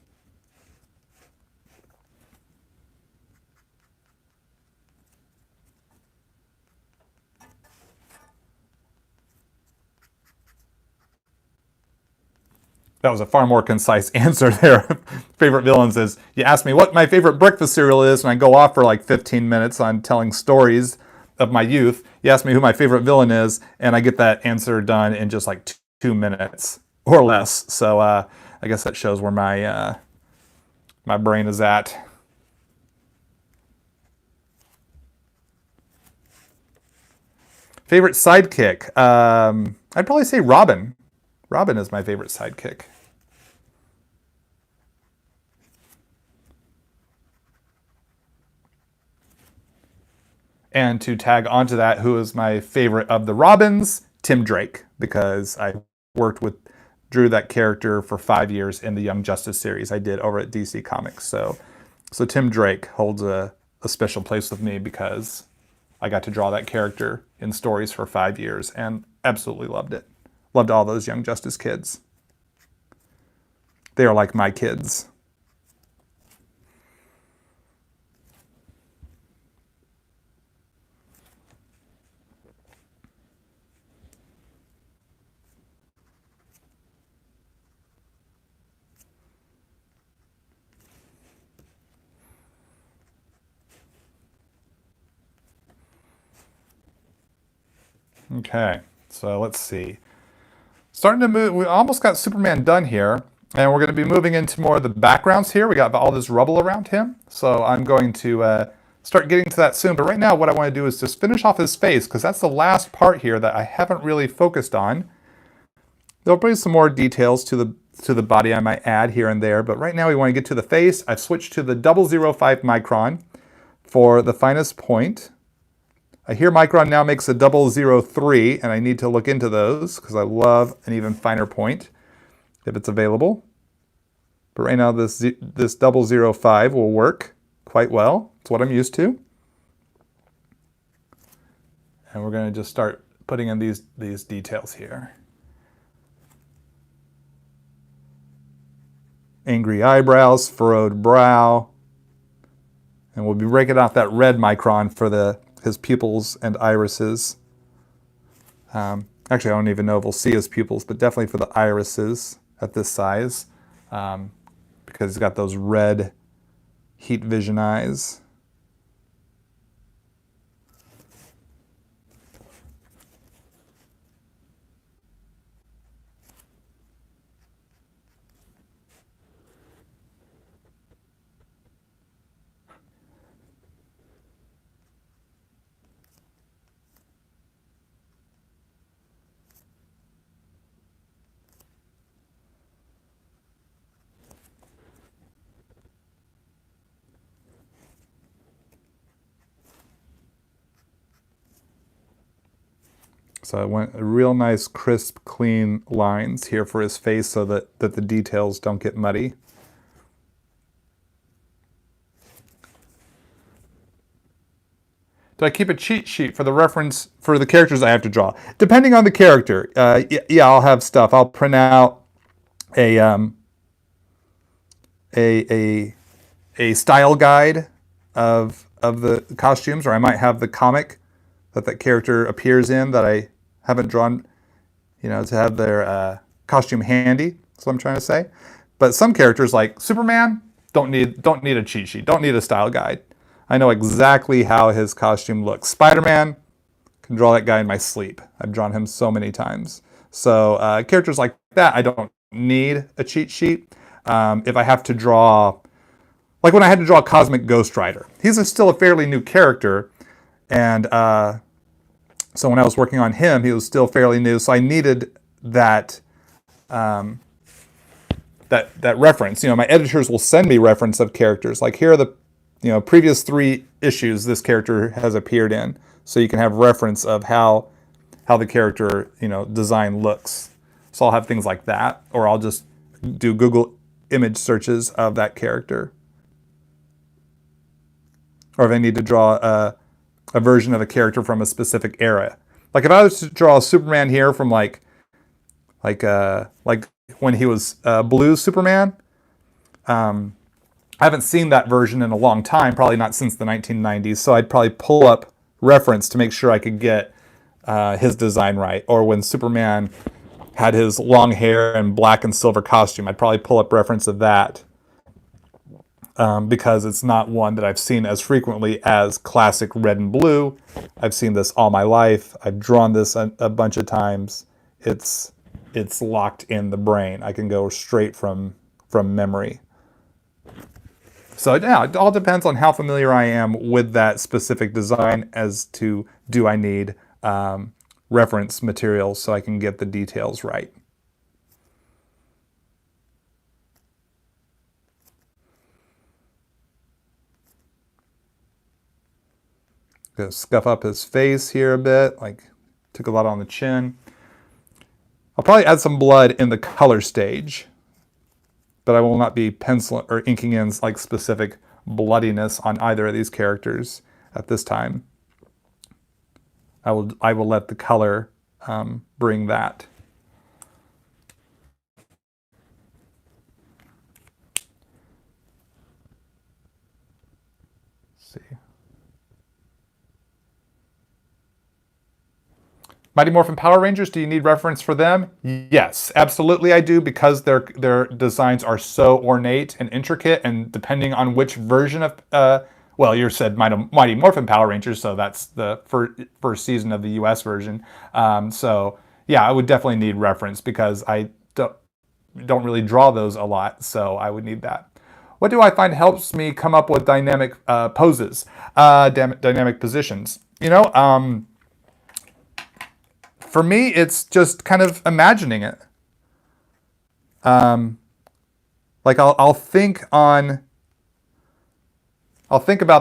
That was a far more concise answer there. Favorite villains is, you ask me what my favorite breakfast cereal is, and I go off for like 15 minutes on telling stories of my youth. You ask me who my favorite villain is, and I get that answer done in just like 2 minutes or less. So I guess that shows where my my brain is at. Favorite sidekick? I'd probably say Robin. Robin is my favorite sidekick. And to tag onto that, who is my favorite of the Robins? Tim Drake, because I drew that character for 5 years in the Young Justice series I did over at DC Comics. So Tim Drake holds a special place with me because I got to draw that character in stories for 5 years and absolutely loved it. Loved all those Young Justice kids. They are like my kids. Okay, so let's see. Starting to move, we almost got Superman done here, and we're going to be moving into more of the backgrounds here. We got all this rubble around him, so I'm going to start getting to that soon. But right now, what I want to do is just finish off his face, because that's the last part here that I haven't really focused on. There'll be some more details to the body I might add here and there, but right now we want to get to the face. I've switched to the 005 micron for the finest point. I hear Micron now makes a 003, and I need to look into those because I love an even finer point if it's available. But right now this 005 will work quite well. It's what I'm used to. And we're going to just start putting in these details here. Angry eyebrows, furrowed brow. And we'll be breaking out that red Micron for his pupils and irises. Actually, I don't even know if we'll see his pupils, but definitely for the irises at this size, because he's got those red heat vision eyes. So I want a real nice, crisp, clean lines here for his face so that the details don't get muddy. Do I keep a cheat sheet for the reference for the characters I have to draw? Depending on the character, yeah, I'll have stuff. I'll print out a style guide of the costumes, or I might have the comic that character appears in that I haven't drawn, to have their costume handy. That's what I'm trying to say. But some characters like Superman don't need a cheat sheet, don't need a style guide. I know exactly how his costume looks. Spider-Man, can draw that guy in my sleep. I've drawn him so many times. So characters like that, I don't need a cheat sheet. If I have to draw, like when I had to draw Cosmic Ghost Rider, he's still a fairly new character, and so when I was working on him, he was still fairly new. So I needed that that reference. My editors will send me reference of characters. Like here are the previous 3 issues this character has appeared in, so you can have reference of how the character design looks. So I'll have things like that, or I'll just do Google image searches of that character. Or if I need to draw a version of a character from a specific era. Like if I was to draw Superman here from like when he was blue Superman, I haven't seen that version in a long time, probably not since the 1990s, so I'd probably pull up reference to make sure I could get his design right. Or when Superman had his long hair and black and silver costume, I'd probably pull up reference of that, because it's not one that I've seen as frequently as classic red and blue. I've seen this all my life. I've drawn this a bunch of times. It's locked in the brain. I can go straight from memory. So yeah, it all depends on how familiar I am with that specific design as to do I need reference materials so I can get the details right. Gonna scuff up his face here a bit, like took a lot on the chin. I'll probably add some blood in the color stage, but I will not be penciling or inking in like specific bloodiness on either of these characters at this time. I will let the color bring that. Let's see. Mighty Morphin Power Rangers, do you need reference for them? Yes, absolutely I do, because their designs are so ornate and intricate, and depending on which version of, well, you said Mighty Morphin Power Rangers, so that's the first season of the US version. So yeah, I would definitely need reference because I don't really draw those a lot, so I would need that. What do I find helps me come up with dynamic poses, dynamic positions? For me, it's just kind of imagining it. Like I'll think about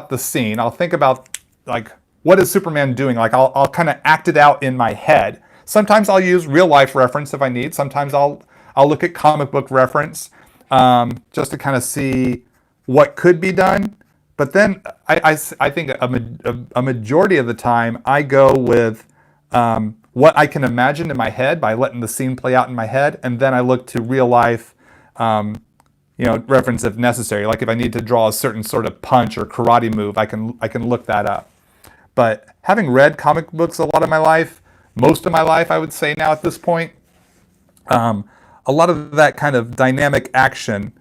the scene. I'll think about like, what is Superman doing? Like I'll kind of act it out in my head. Sometimes I'll use real life reference if I need. Sometimes I'll look at comic book reference just to kind of see what could be done. But then I think a majority of the time I go with what I can imagine in my head by letting the scene play out in my head, and then I look to real life, reference if necessary. Like if I need to draw a certain sort of punch or karate move, I can look that up. But having read comic books a lot of my life, most of my life, I would say now at this point, a lot of that kind of dynamic action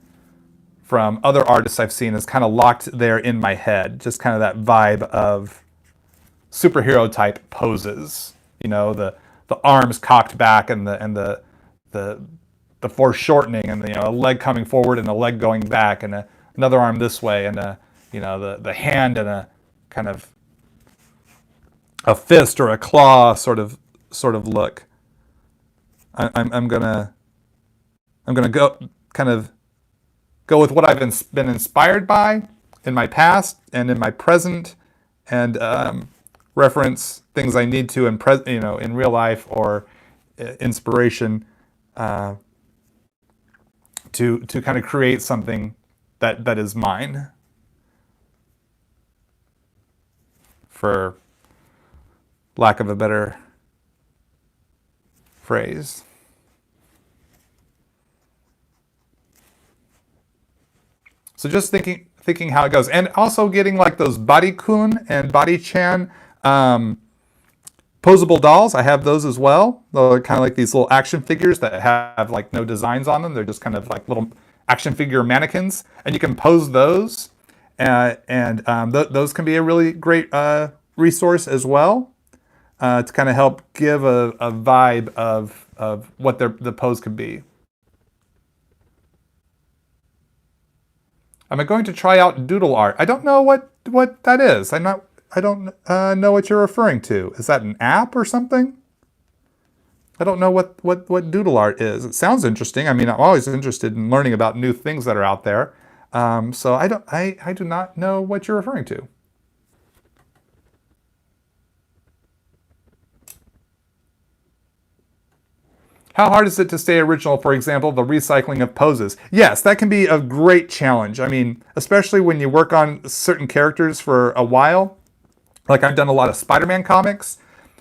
from other artists I've seen is kind of locked there in my head. Just kind of that vibe of superhero type poses. The arms cocked back and the foreshortening, and a leg coming forward and a leg going back, and another arm this way, and the hand and a kind of a fist or a claw sort of look. I'm gonna go with what I've been inspired by in my past and in my present, and reference things I need to in real life or inspiration to kind of create something that is mine, for lack of a better phrase. So just thinking how it goes, and also getting like those body-kun and body-chan Posable dolls, I have those as well. They're kind of like these little action figures that have like no designs on them. They're just kind of like little action figure mannequins, and you can pose those. Those can be a really great resource as well to kind of help give a vibe of what the pose could be. Am I going to try out Doodle Art? I don't know what that is. I don't know what you're referring to. Is that an app or something? I don't know what Doodle Art is. It sounds interesting. I mean, I'm always interested in learning about new things that are out there. So I do not know what you're referring to. How hard is it to stay original? For example, the recycling of poses. Yes, that can be a great challenge. I mean, especially when you work on certain characters for a while. Like I've done a lot of Spider-Man comics.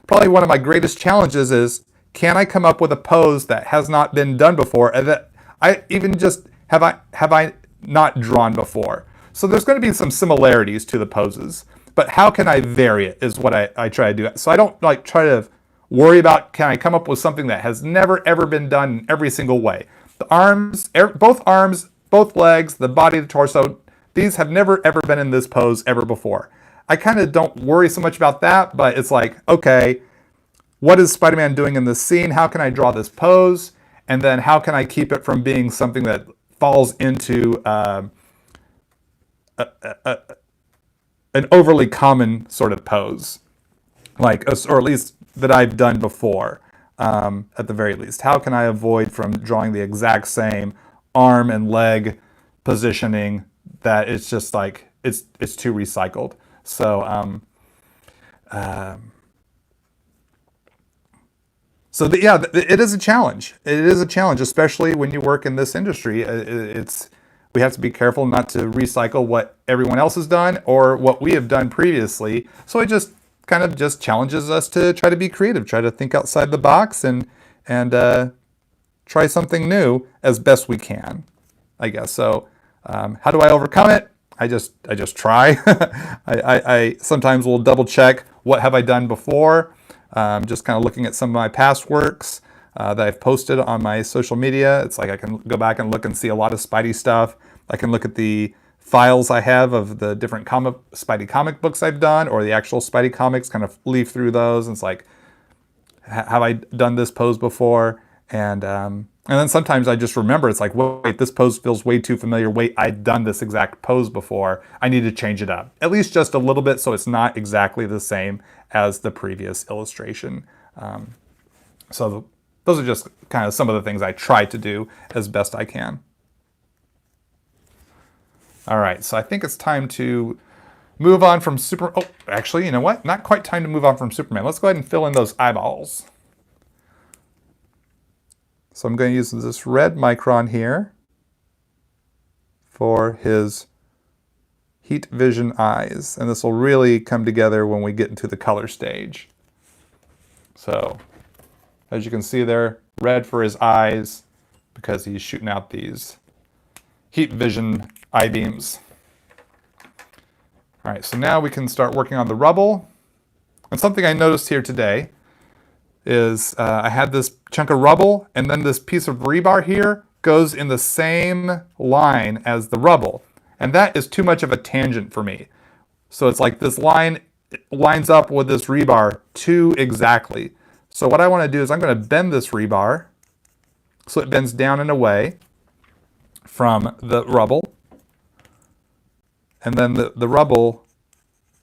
Probably one of my greatest challenges is, can I come up with a pose that has not been done before, and that I even just have I not drawn before? So there's going to be some similarities to the poses, but how can I vary it is what I try to do. So I don't like try to worry about, can I come up with something that has never ever been done in every single way. The arms, both legs, the body, the torso, these have never ever been in this pose ever before. I kind of don't worry so much about that, but it's like, okay, what is Spider-Man doing in this scene? How can I draw this pose? And then how can I keep it from being something that falls into an overly common sort of pose, like, or at least that I've done before, at the very least. How can I avoid from drawing the exact same arm and leg positioning that it's just like, it's too recycled. So, yeah, it is a challenge. It is a challenge, especially when you work in this industry. We have to be careful not to recycle what everyone else has done or what we have done previously. So it just kind of just challenges us to try to be creative, try to think outside the box, and try something new as best we can, I guess. So how do I overcome it? I just try. I sometimes will double check what have I done before. Just kind of looking at some of my past works that I've posted on my social media. It's like I can go back and look and see a lot of Spidey stuff. I can look at the files I have of the different Spidey comic books I've done, or the actual Spidey comics, kind of leaf through those. And it's like, have I done this pose before? And then sometimes I just remember, it's like, wait, this pose feels way too familiar. Wait, I've done this exact pose before. I need to change it up, at least just a little bit, so it's not exactly the same as the previous illustration. So those are just kind of some of the things I try to do as best I can. All right, so I think it's time to move on from oh, actually, you know what? Not quite time to move on from Superman. Let's go ahead and fill in those eyeballs. So I'm going to use this red micron here for his heat vision eyes. And this will really come together when we get into the color stage. So as you can see there, red for his eyes because he's shooting out these heat vision eye beams. All right, so now we can start working on the rubble. And something I noticed here today is I had this chunk of rubble, and then this piece of rebar here goes in the same line as the rubble. And that is too much of a tangent for me. So it's like this line lines up with this rebar too exactly. So what I want to do is I'm going to bend this rebar so it bends down and away from the rubble. And then the rubble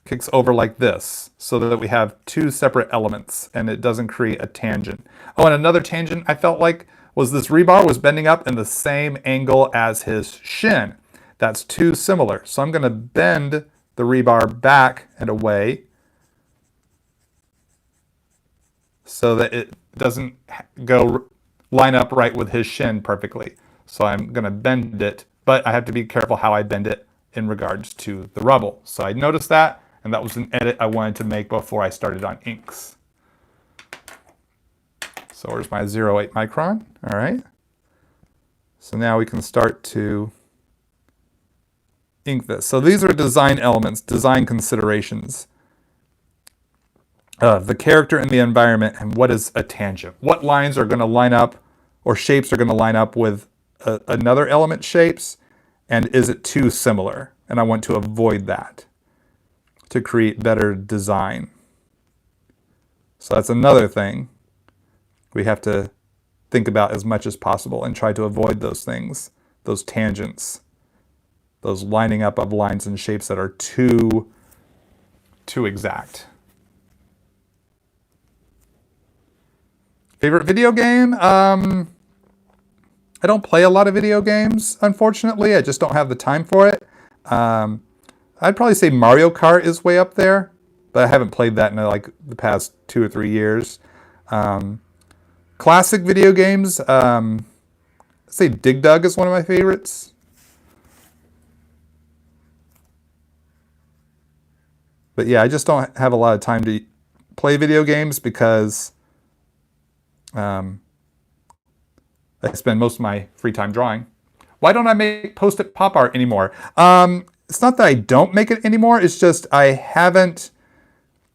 kicks over like this so that we have two separate elements and it doesn't create a tangent. Oh, and another tangent I felt like was this rebar was bending up in the same angle as his shin. That's too similar. So I'm going to bend the rebar back and away so that it doesn't line up right with his shin perfectly. So I'm going to bend it, but I have to be careful how I bend it in regards to the rubble. So I noticed that, and that was an edit I wanted to make before I started on inks. So where's my 0.8 micron? All right. So now we can start to ink this. So these are design elements, design considerations. the character and the environment, and what is a tangent. What lines are going to line up, or shapes are going to line up with another element shapes, and is it too similar? And I want to avoid that to create better design. So that's another thing we have to think about as much as possible and try to avoid those things, those tangents, those lining up of lines and shapes that are too exact. Favorite video game? I don't play a lot of video games, unfortunately. I just don't have the time for it. I'd probably say Mario Kart is way up there, but I haven't played that in like the past 2 or 3 years. Classic video games, I'd say Dig Dug is one of my favorites. But yeah, I just don't have a lot of time to play video games because I spend most of my free time drawing. Why don't I make post-it pop art anymore? It's not that I don't make it anymore. It's just I haven't.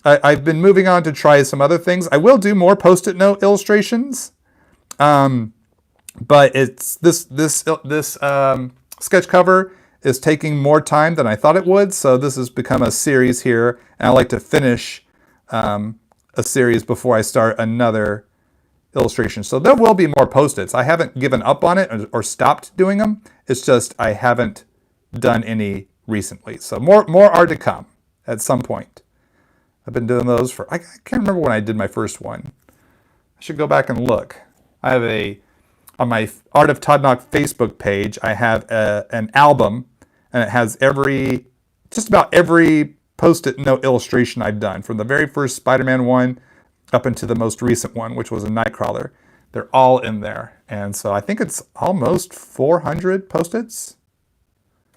I've been moving on to try some other things. I will do more post-it note illustrations, but it's this sketch cover is taking more time than I thought it would. So this has become a series here, and I like to finish a series before I start another illustration. So there will be more post-its. I haven't given up on it or stopped doing them. It's just I haven't done any recently. So more are to come at some point. I've been doing those for, I can't remember when I did my first one. I should go back and look. I have on my Art of Todd Nauck Facebook page, I have an album, and it has just about every post-it note illustration I've done, from the very first Spider-Man one up into the most recent one, which was a Nightcrawler. They're all in there. And so I think it's almost 400 post-its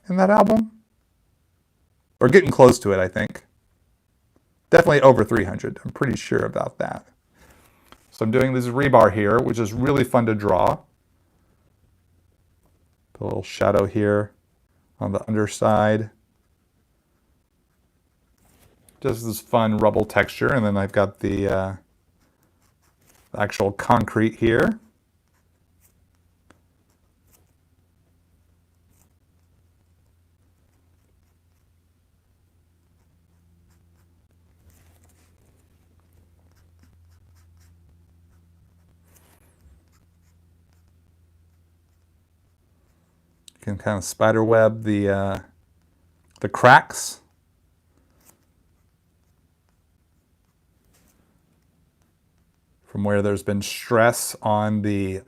in that album. Or getting close to it, I think. Definitely over 300. I'm pretty sure about that. So I'm doing this rebar here, which is really fun to draw. Put a little shadow here on the underside. Just this fun rubble texture. And then I've got the actual concrete here. You can kind of spider web the cracks. From where there's been stress on the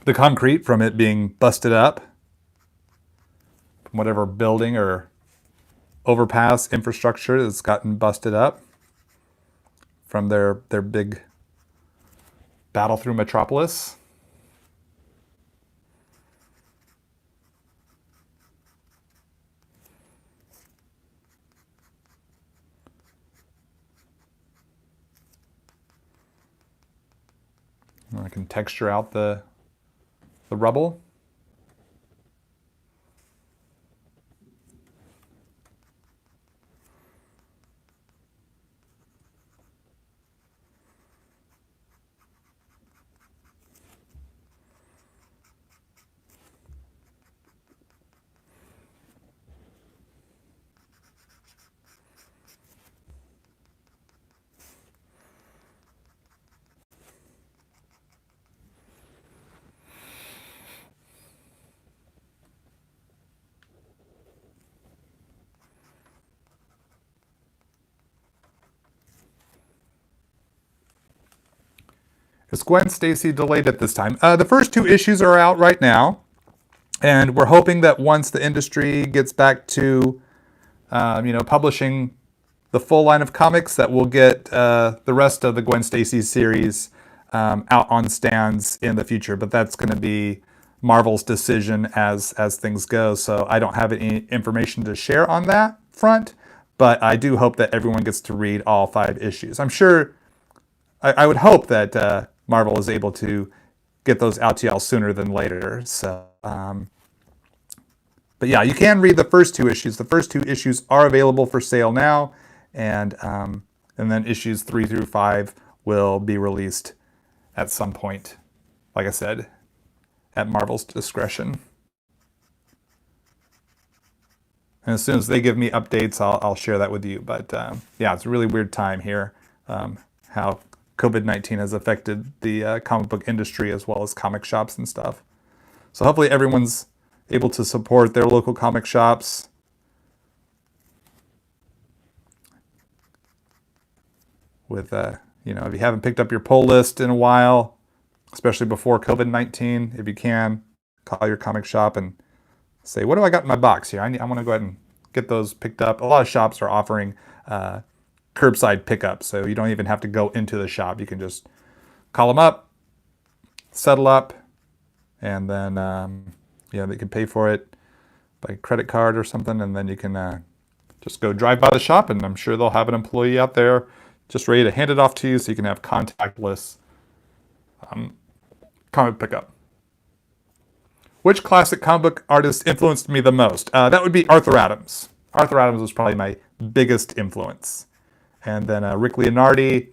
concrete from it being busted up from whatever building or overpass infrastructure that's gotten busted up from their big battle through Metropolis. I can texture out the rubble. Is Gwen Stacy delayed at this time? The first 2 issues are out right now, and we're hoping that once the industry gets back to, publishing the full line of comics, that we'll get the rest of the Gwen Stacy series out on stands in the future. But that's going to be Marvel's decision as things go. So I don't have any information to share on that front, but I do hope that everyone gets to read all 5 issues. I'm sure, I would hope that Marvel is able to get those out to y'all sooner than later. So But yeah, you can read the first 2 issues. The first 2 issues are available for sale now, and then issues 3 through 5 will be released at some point, like I said, at Marvel's discretion. And as soon as they give me updates, I'll share that with you. But yeah, it's a really weird time here, how COVID-19 has affected the comic book industry as well as comic shops and stuff. So hopefully everyone's able to support their local comic shops. With, you know, if you haven't picked up your pull list in a while, especially before COVID-19, if you can, call your comic shop and say, what do I got in my box here? I want to go ahead and get those picked up. A lot of shops are offering curbside pickup, so you don't even have to go into the shop. You can just call them up, settle up, and then yeah, they can pay for it by credit card or something, and then you can just go drive by the shop, and I'm sure they'll have an employee out there just ready to hand it off to you so you can have contactless comic pickup. Which classic comic book artist influenced me the most? That would be Arthur Adams. Arthur Adams was probably my biggest influence. And then Rick Leonardi,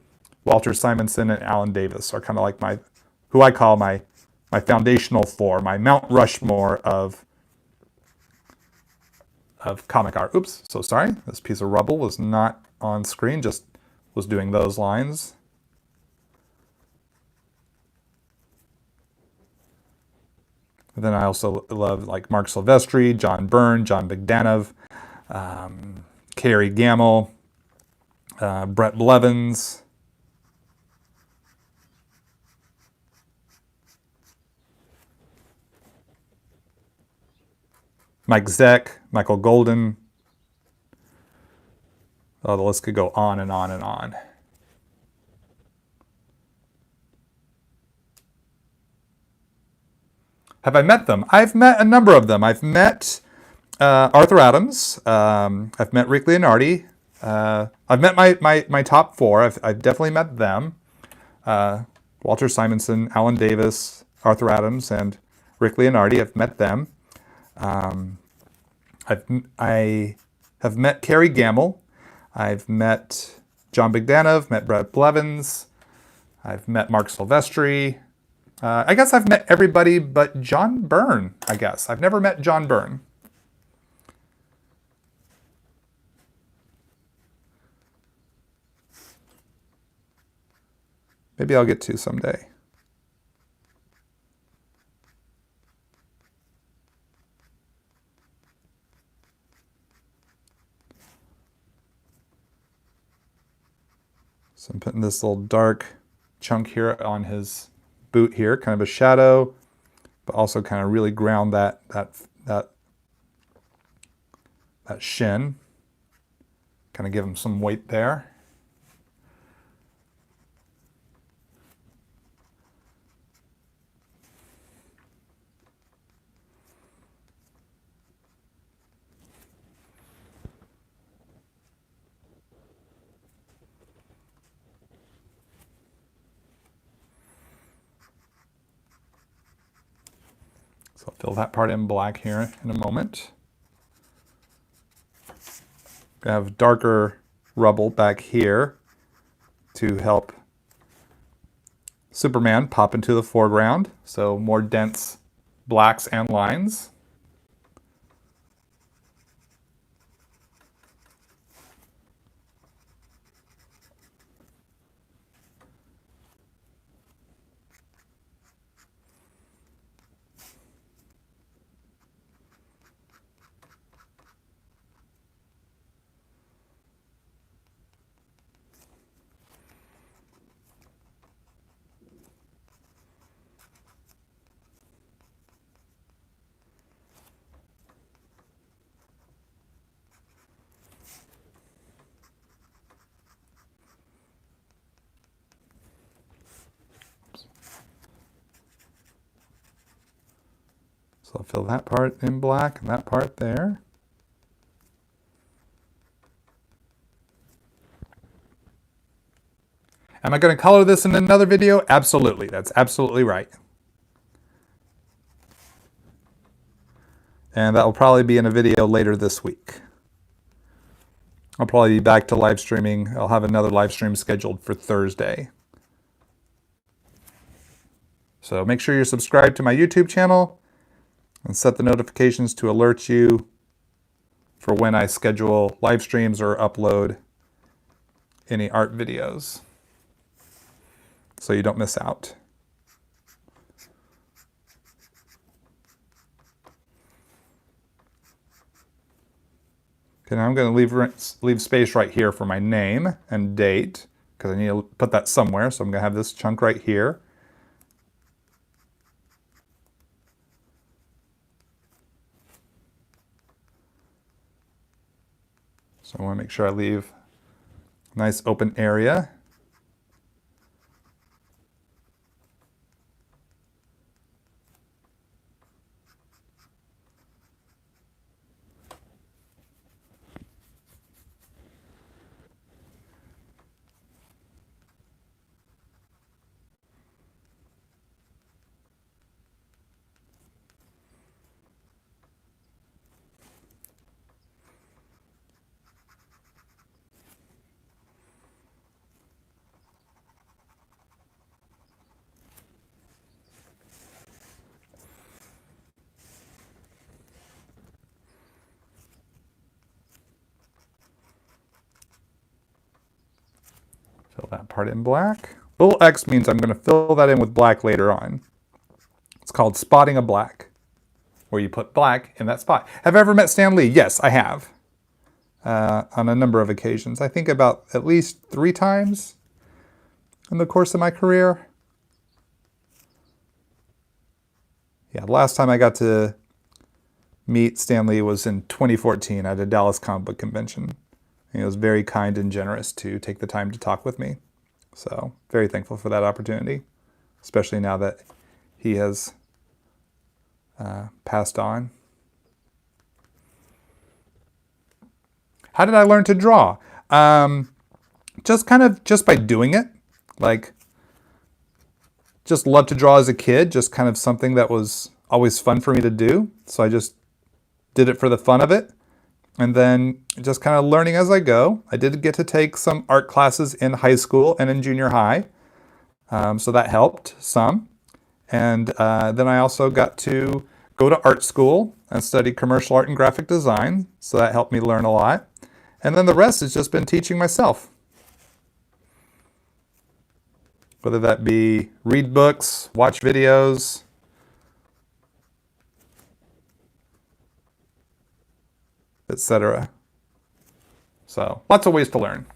Walter Simonson, and Alan Davis are kind of like who I call my foundational 4, my Mount Rushmore of comic art. Oops, so sorry. This piece of rubble was not on screen, just was doing those lines. And then I also love like Mark Silvestri, John Byrne, John Bogdanove, Cary Gamble, Brett Blevins, Mike Zeck, Michael Golden. Oh, the list could go on and on and on. Have I met them? I've met a number of them. I've met Arthur Adams. I've met Rick Leonardi. I've met my top 4. I've definitely met them. Walter Simonson, Alan Davis, Arthur Adams, and Rick Leonardi. I've met them. I have met Cary Gamble. I've met John Bogdanove, met Brett Blevins. I've met Mark Silvestri. I guess I've met everybody but John Byrne, I guess. I've never met John Byrne. Maybe I'll get to someday. So I'm putting this little dark chunk here on his boot here, kind of a shadow, but also kind of really ground that shin. Kind of give him some weight there. So I'll fill that part in black here in a moment. I have darker rubble back here to help Superman pop into the foreground. So more dense blacks and lines. So I'll fill that part in black and that part there. Am I going to color this in another video? Absolutely. That's absolutely right. And that will probably be in a video later this week. I'll probably be back to live streaming. I'll have another live stream scheduled for Thursday. So make sure you're subscribed to my YouTube channel and set the notifications to alert you for when I schedule live streams or upload any art videos, so you don't miss out. Okay, now I'm going to leave space right here for my name and date, because I need to put that somewhere. So I'm going to have this chunk right here. So I want to make sure I leave a nice open area. Fill that part in black. Little X means I'm going to fill that in with black later on. It's called spotting a black, where you put black in that spot. Have I ever met Stan Lee? Yes, I have. On a number of occasions. I think about at least 3 times in the course of my career. Yeah, the last time I got to meet Stan Lee was in 2014 at a Dallas comic book convention. He was very kind and generous to take the time to talk with me. So, very thankful for that opportunity, especially now that he has passed on. How did I learn to draw? Just by doing it. Like, just loved to draw as a kid, just kind of something that was always fun for me to do. So I just did it for the fun of it. And then just kind of learning as I go. I did get to take some art classes in high school and in junior high. So that helped some. And then I also got to go to art school and study commercial art and graphic design. So that helped me learn a lot. And then the rest has just been teaching myself. Whether that be read books, watch videos, etc. So, lots of ways to learn.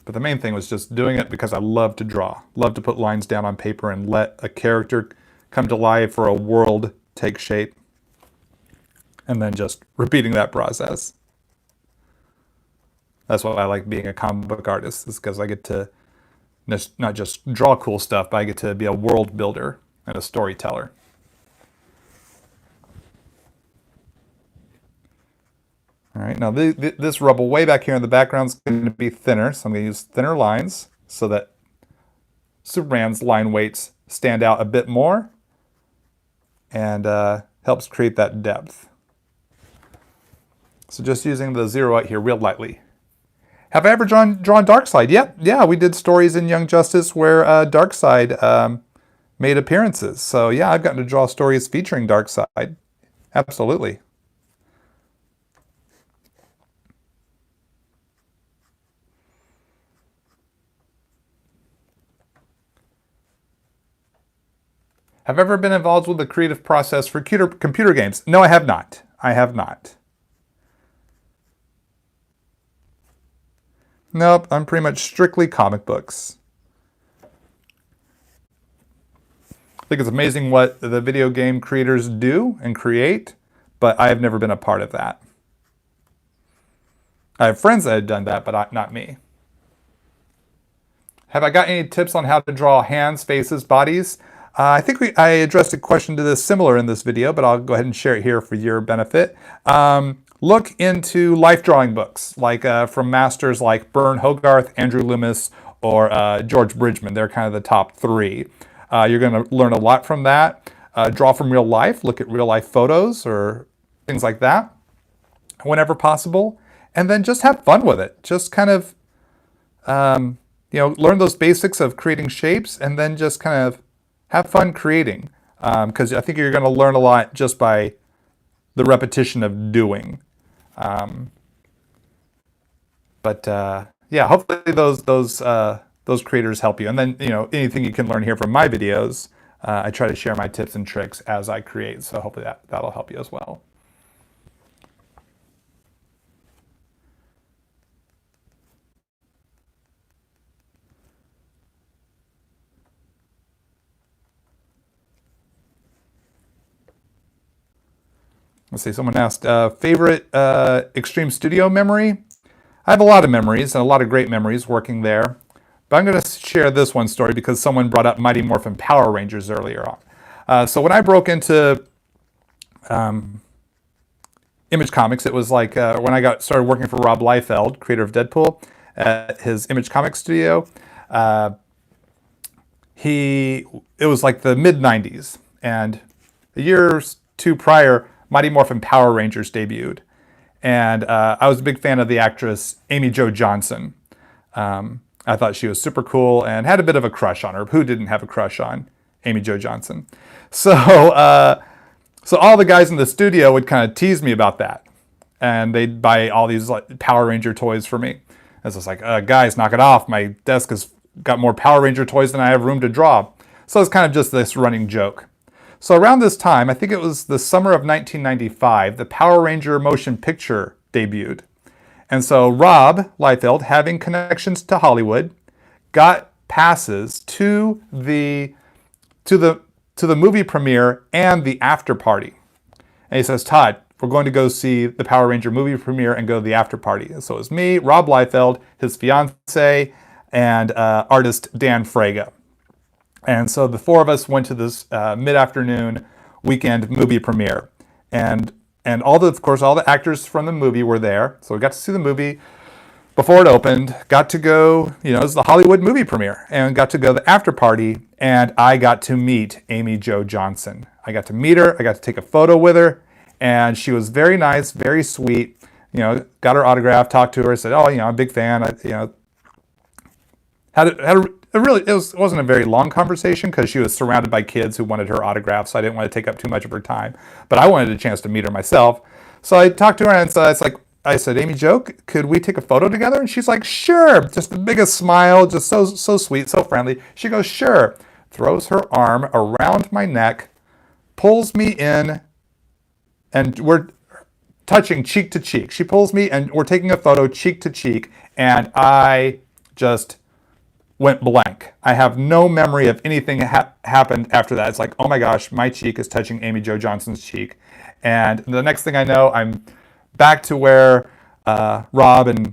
But the main thing was just doing it because I love to draw. Love to put lines down on paper and let a character come to life or a world take shape. And then just repeating that process. That's why I like being a comic book artist, is because I get to not just draw cool stuff, but I get to be a world builder and a storyteller. All right, now this rubble way back here in the background is going to be thinner, so I'm going to use thinner lines so that Superman's line weights stand out a bit more and helps create that depth. So just using the 0 out here real lightly. Have I ever drawn Darkseid? Yep, yeah, we did stories in Young Justice where Darkseid made appearances. So yeah, I've gotten to draw stories featuring Darkseid. Absolutely. Have I ever been involved with the creative process for computer games? No, I have not. I have not. Nope, I'm pretty much strictly comic books. I think it's amazing what the video game creators do and create, but I have never been a part of that. I have friends that have done that, but not me. Have I got any tips on how to draw hands, faces, bodies? I think I addressed a question to this similar in this video, but I'll go ahead and share it here for your benefit. look into life drawing books, like from masters like Byrne Hogarth, Andrew Loomis, or George Bridgman. They're kind of the top three. You're going to learn a lot from that. Draw from real life, look at real life photos or things like that whenever possible. And then just have fun with it. Just kind of, learn those basics of creating shapes and then just kind of have fun creating. Because I think you're going to learn a lot just by the repetition of doing. Yeah, hopefully those creators help you. And then, anything you can learn here from my videos, I try to share my tips and tricks as I create. So hopefully that'll help you as well. Let's see, someone asked, favorite Extreme Studio memory? I have a lot of memories and a lot of great memories working there. But I'm going to share this one story because someone brought up Mighty Morphin Power Rangers earlier on. So when I broke into Image Comics, it was like when I started working for Rob Liefeld, creator of Deadpool, at his Image Comics studio. It was like the mid-90s. And a year or two prior, Mighty Morphin Power Rangers debuted. And I was a big fan of the actress Amy Jo Johnson. I thought she was super cool and had a bit of a crush on her. Who didn't have a crush on Amy Jo Johnson? So all the guys in the studio would kind of tease me about that. And they'd buy all these like Power Ranger toys for me. I was just like, guys, knock it off. My desk has got more Power Ranger toys than I have room to draw. So it's kind of just this running joke. So around this time, I think it was the summer of 1995, the Power Ranger motion picture debuted. And so Rob Liefeld, having connections to Hollywood, got passes to the movie premiere and the after party. And he says, Todd, we're going to go see the Power Ranger movie premiere and go to the after party. So it was me, Rob Liefeld, his fiance, and artist Dan Fraga. And so the four of us went to this mid-afternoon weekend movie premiere. And of course, all the actors from the movie were there. So we got to see the movie before it opened, got to go, it was the Hollywood movie premiere, and got to go to the after party, and I got to meet Amy Jo Johnson. I got to meet her, I got to take a photo with her, and she was very nice, very sweet, got her autograph, talked to her, said, I'm a big fan, it wasn't a very long conversation because she was surrounded by kids who wanted her autograph, so I didn't want to take up too much of her time. But I wanted a chance to meet her myself. So I talked to her and I said, Amy Jo, could we take a photo together? And she's like, sure. Just the biggest smile, just so sweet, so friendly. She goes, sure. Throws her arm around my neck, pulls me in, and we're touching cheek to cheek. She pulls me and we're taking a photo cheek to cheek, and I just went blank. I have no memory of anything happened after that. It's like, oh my gosh, my cheek is touching Amy Jo Johnson's cheek. And the next thing I know, I'm back to where Rob and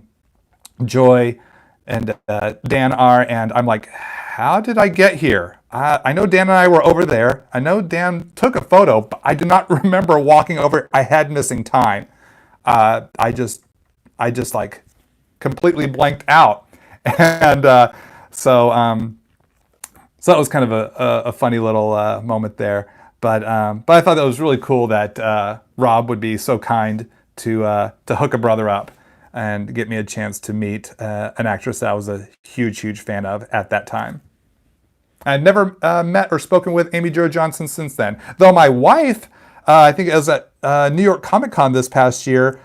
Joy and Dan are, and I'm like, how did I get here? I know Dan and I were over there. I know Dan took a photo, but I do not remember walking over. I had missing time. I just like completely blanked out. And so that was kind of a funny little moment there. But I thought that was really cool that Rob would be so kind to hook a brother up and get me a chance to meet an actress that I was a huge fan of at that time. I'd never met or spoken with Amy Jo Johnson since then. Though my wife, I think it was at New York Comic Con this past year,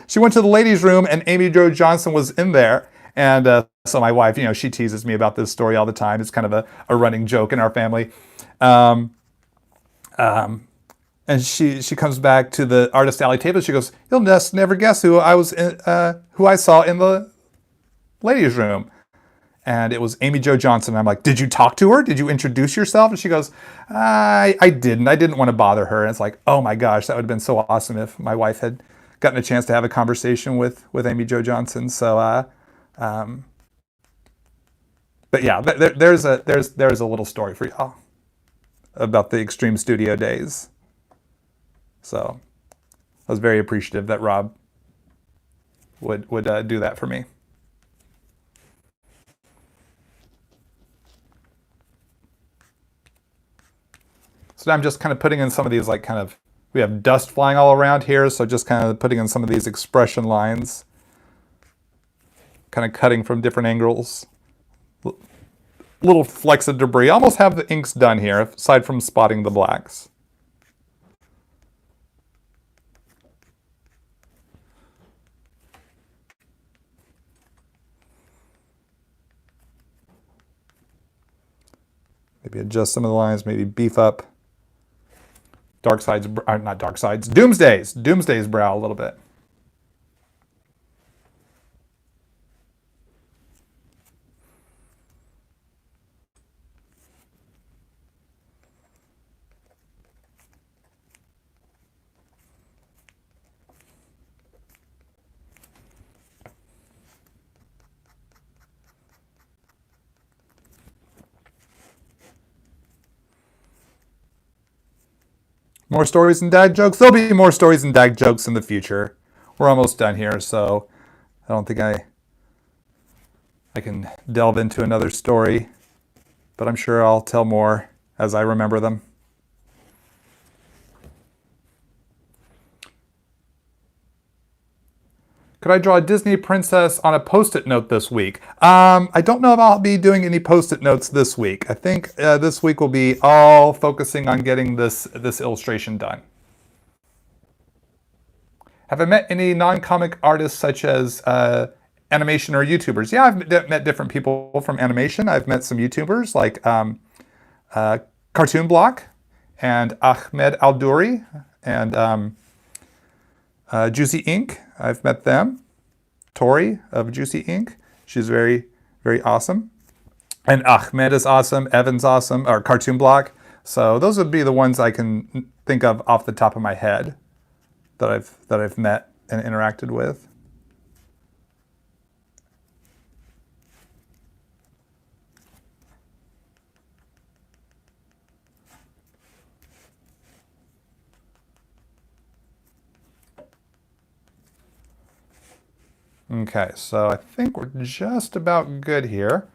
she went to the ladies' room and Amy Jo Johnson was in there. And so my wife, she teases me about this story all the time. It's kind of a running joke in our family. And she comes back to the artist alley table. She goes, "You'll just never guess who I saw in the ladies' room." And it was Amy Jo Johnson. I'm like, "Did you talk to her? Did you introduce yourself?" And she goes, I didn't. I didn't want to bother her." And it's like, oh my gosh, that would have been so awesome if my wife had gotten a chance to have a conversation with Amy Jo Johnson. So, but yeah, there's a little story for y'all about the Extreme Studio days. So I was very appreciative that Rob would do that for me. So now I'm just kind of putting in some of these, like, kind of, we have dust flying all around here, so just kind of putting in some of these expression lines, kind of cutting from different angles. Little flecks of debris. Almost have the inks done here, aside from spotting the blacks. Maybe adjust some of the lines, maybe beef up Doomsday's brow a little bit. More stories and dad jokes? There'll be more stories and dad jokes in the future. We're almost done here, so I don't think I can delve into another story, but I'm sure I'll tell more as I remember them. Could I draw a Disney princess on a Post-it note this week? I don't know if I'll be doing any Post-it notes this week. I think this week will be all focusing on getting this illustration done. Have I met any non-comic artists such as animation or YouTubers? Yeah, I've met different people from animation. I've met some YouTubers like Cartoon Block and Ahmed Aldouri and Juicy Ink. I've met them. Tori of Juicy Ink. She's very, very awesome. And Ahmed is awesome. Evan's awesome. Or Cartoon Block. So those would be the ones I can think of off the top of my head that I've met and interacted with. Okay, so I think we're just about good here.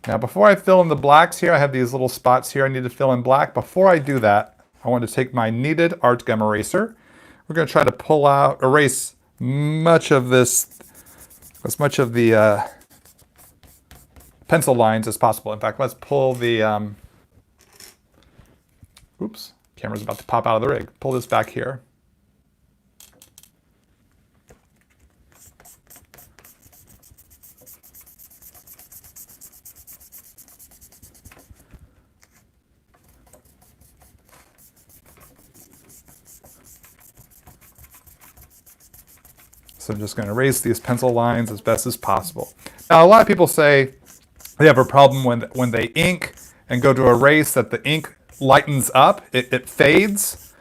Now, before I fill in the blacks here, I have these little spots here I need to fill in black. Before I do that, I want to take my kneaded art gum eraser. We're going to try to erase much of this, as much of the pencil lines as possible. In fact, let's pull the, oops, camera's about to pop out of the rig. Pull this back here. So I'm just going to erase these pencil lines as best as possible. Now, a lot of people say they have a problem when they ink and go to erase that the ink lightens up, it fades.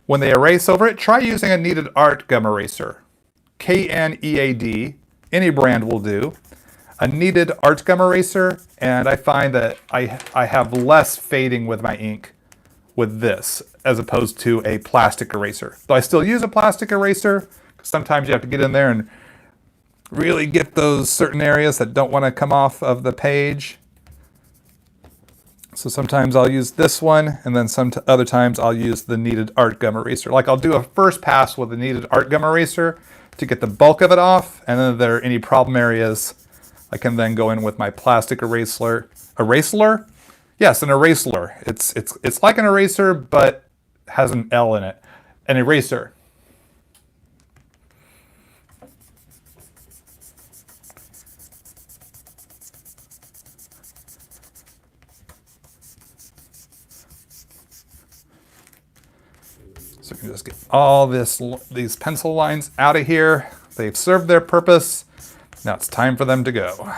When they erase over it, try using a kneaded art gum eraser. KNEAD, any brand will do. A kneaded art gum eraser, and I find that I have less fading with my ink with this as opposed to a plastic eraser. Though I still use a plastic eraser, sometimes you have to get in there and really get those certain areas that don't want to come off of the page. So sometimes I'll use this one, and then other times I'll use the kneaded art gum eraser. Like I'll do a first pass with the kneaded art gum eraser to get the bulk of it off, and then if there are any problem areas, I can then go in with my plastic eraser. Eraser? Yes, an eraser. It's like an eraser, but has an L in it. An eraser. So we can just get all these pencil lines out of here. They've served their purpose. Now it's time for them to go.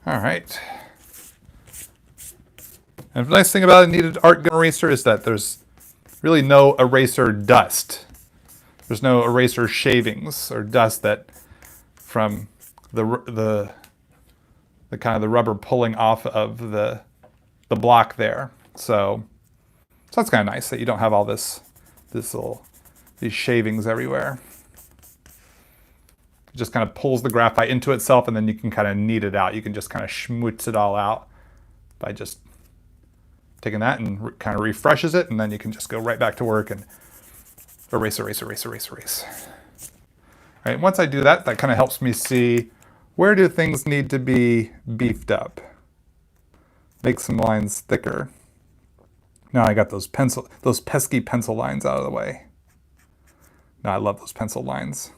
All right. And the nice thing about a kneaded art gun eraser is that there's really no eraser dust. There's no eraser shavings or dust that from the kind of the rubber pulling off of the block there. So that's kind of nice that you don't have all these shavings everywhere. It just kind of pulls the graphite into itself, and then you can kind of knead it out. You can just kind of schmutz it all out by just taking that and kind of refreshes it, and then you can just go right back to work and erase, erase, erase, erase, erase. All right, once I do that, that kind of helps me see where do things need to be beefed up. Make some lines thicker. Now I got those pesky pencil lines out of the way. Now I love those pencil lines,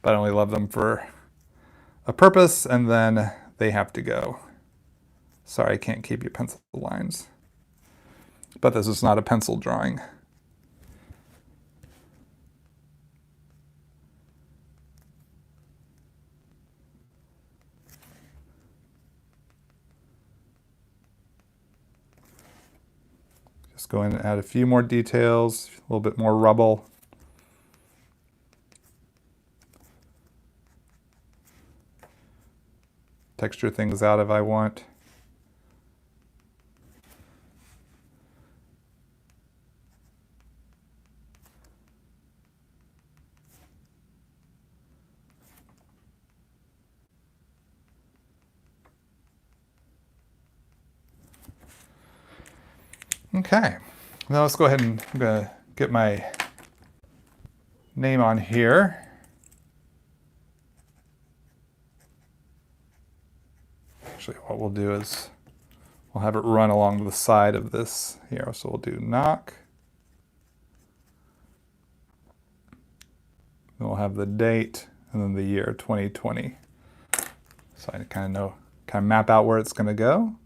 but I only love them for a purpose, and then they have to go. Sorry, I can't keep your pencil lines. But this is not a pencil drawing. Just go in and add a few more details, a little bit more rubble. Texture things out if I want. Okay, now let's go ahead and I'm gonna get my name on here. Actually, what we'll do is we'll have it run along the side of this here. So we'll do Nauck. Then we'll have the date and then the year 2020. So I kind of map out where it's gonna go.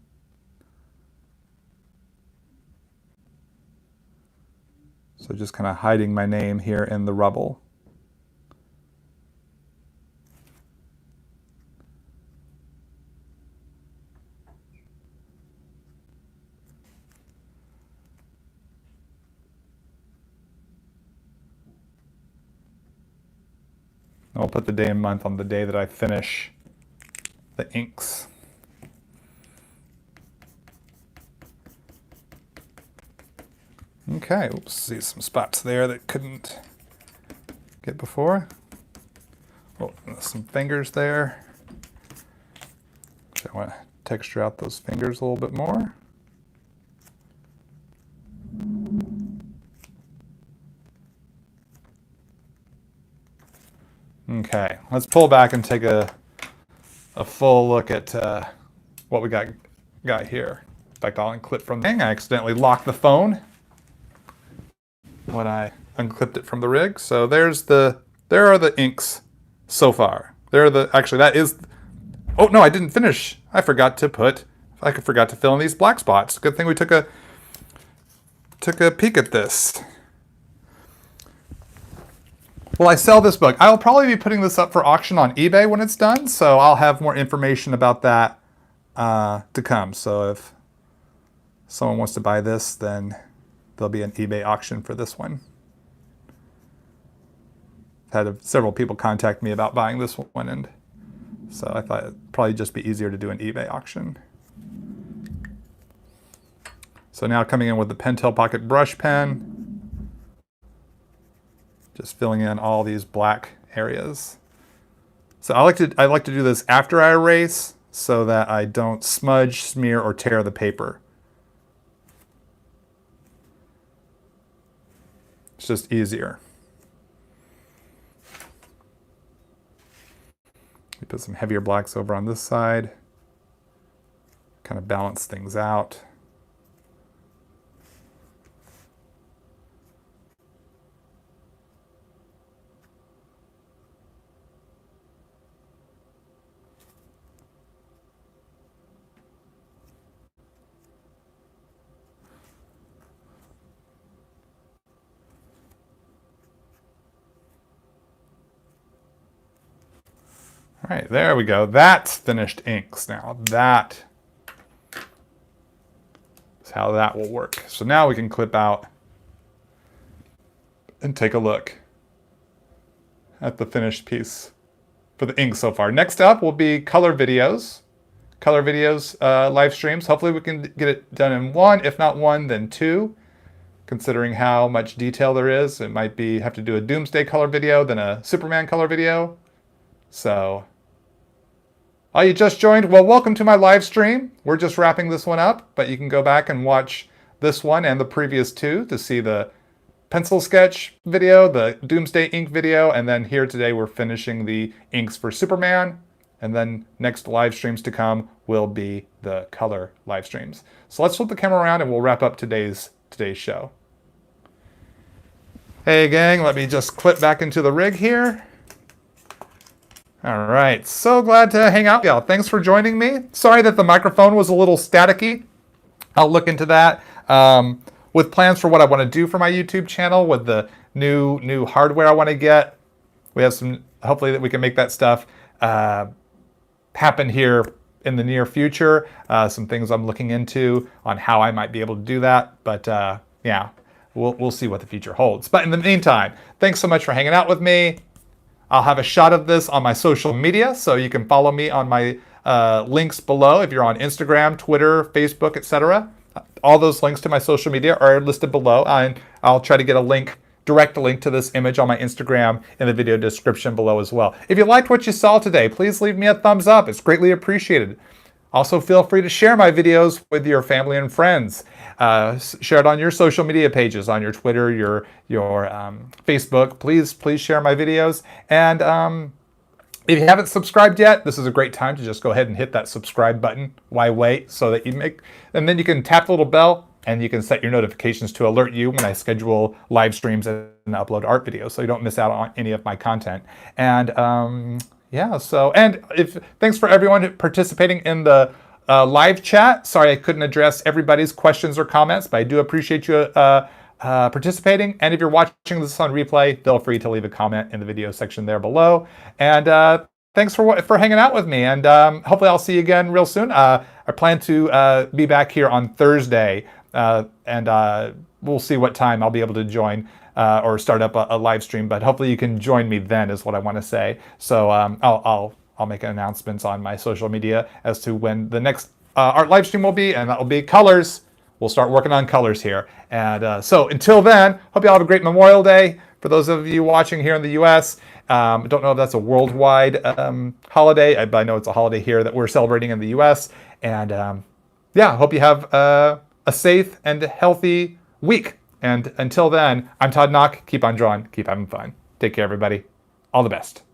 So just kind of hiding my name here in the rubble. I'll put the day and month on the day that I finish the inks. Okay, oops, see some spots there that couldn't get before. Oh, some fingers there. I want to texture out those fingers a little bit more. Okay, let's pull back and take a full look at what we got here. In fact, I'll unclip from the thing. I accidentally locked the phone when I unclipped it from the rig. So there are the inks so far. Actually that is, oh no, I didn't finish. I forgot to fill in these black spots. Good thing we took a peek at this. Well, I sell this book. I'll probably be putting this up for auction on eBay when it's done, so I'll have more information about that to come. So if someone wants to buy this, then there'll be an eBay auction for this one. I've had several people contact me about buying this one, and so I thought it'd probably just be easier to do an eBay auction. So now coming in with the Pentel Pocket brush pen, just filling in all these black areas. So I like to do this after I erase so that I don't smudge, smear, or tear the paper. It's just easier. We put some heavier blacks over on this side, kind of balance things out. All right, there we go. That's finished inks now. That is how that will work. So now we can clip out and take a look at the finished piece for the ink so far. Next up will be color videos. Color videos live streams. Hopefully we can get it done in one. If not one, then two. Considering how much detail there is, it might be have to do a Doomsday color video, then a Superman color video. So, oh, you just joined? Well, welcome to my live stream. We're just wrapping this one up, but you can go back and watch this one and the previous two to see the pencil sketch video, the Doomsday ink video, and then here today we're finishing the inks for Superman. And then next live streams to come will be the color live streams. So let's flip the camera around and we'll wrap up today's show. Hey gang, let me just clip back into the rig here. All right, so glad to hang out with y'all. Thanks for joining me. Sorry that the microphone was a little staticky. I'll look into that with plans for what I want to do for my YouTube channel with the new hardware I want to get. We have some, hopefully that we can make that stuff happen here in the near future. Some things I'm looking into on how I might be able to do that. But yeah, we'll see what the future holds. But in the meantime, thanks so much for hanging out with me. I'll have a shot of this on my social media, so you can follow me on my links below if you're on Instagram, Twitter, Facebook, etc. All those links to my social media are listed below, and I'll try to get a direct link to this image on my Instagram in the video description below as well. If you liked what you saw today, please leave me a thumbs up. It's greatly appreciated. Also, feel free to share my videos with your family and friends. Share it on your social media pages, on your Twitter, your Facebook. Please share my videos. And if you haven't subscribed yet, this is a great time to just go ahead and hit that subscribe button. Why wait? So that and then you can tap the little bell and you can set your notifications to alert you when I schedule live streams and upload art videos, so you don't miss out on any of my content. And yeah, so, and thanks for everyone participating in the live chat. Sorry I couldn't address everybody's questions or comments, but I do appreciate you participating. And if you're watching this on replay, feel free to leave a comment in the video section there below. And thanks for hanging out with me. And hopefully I'll see you again real soon. I plan to be back here on Thursday, and we'll see what time I'll be able to join or start up a live stream. But hopefully you can join me then, is what I want to say. So I'll make announcements on my social media as to when the next art live stream will be, and that will be colors. We'll start working on colors here. And so until then, hope you all have a great Memorial Day. For those of you watching here in the US, I don't know if that's a worldwide holiday, but I know it's a holiday here that we're celebrating in the US. And yeah, hope you have a safe and healthy week. And until then, I'm Todd Nauck. Keep on drawing, keep having fun. Take care, everybody. All the best.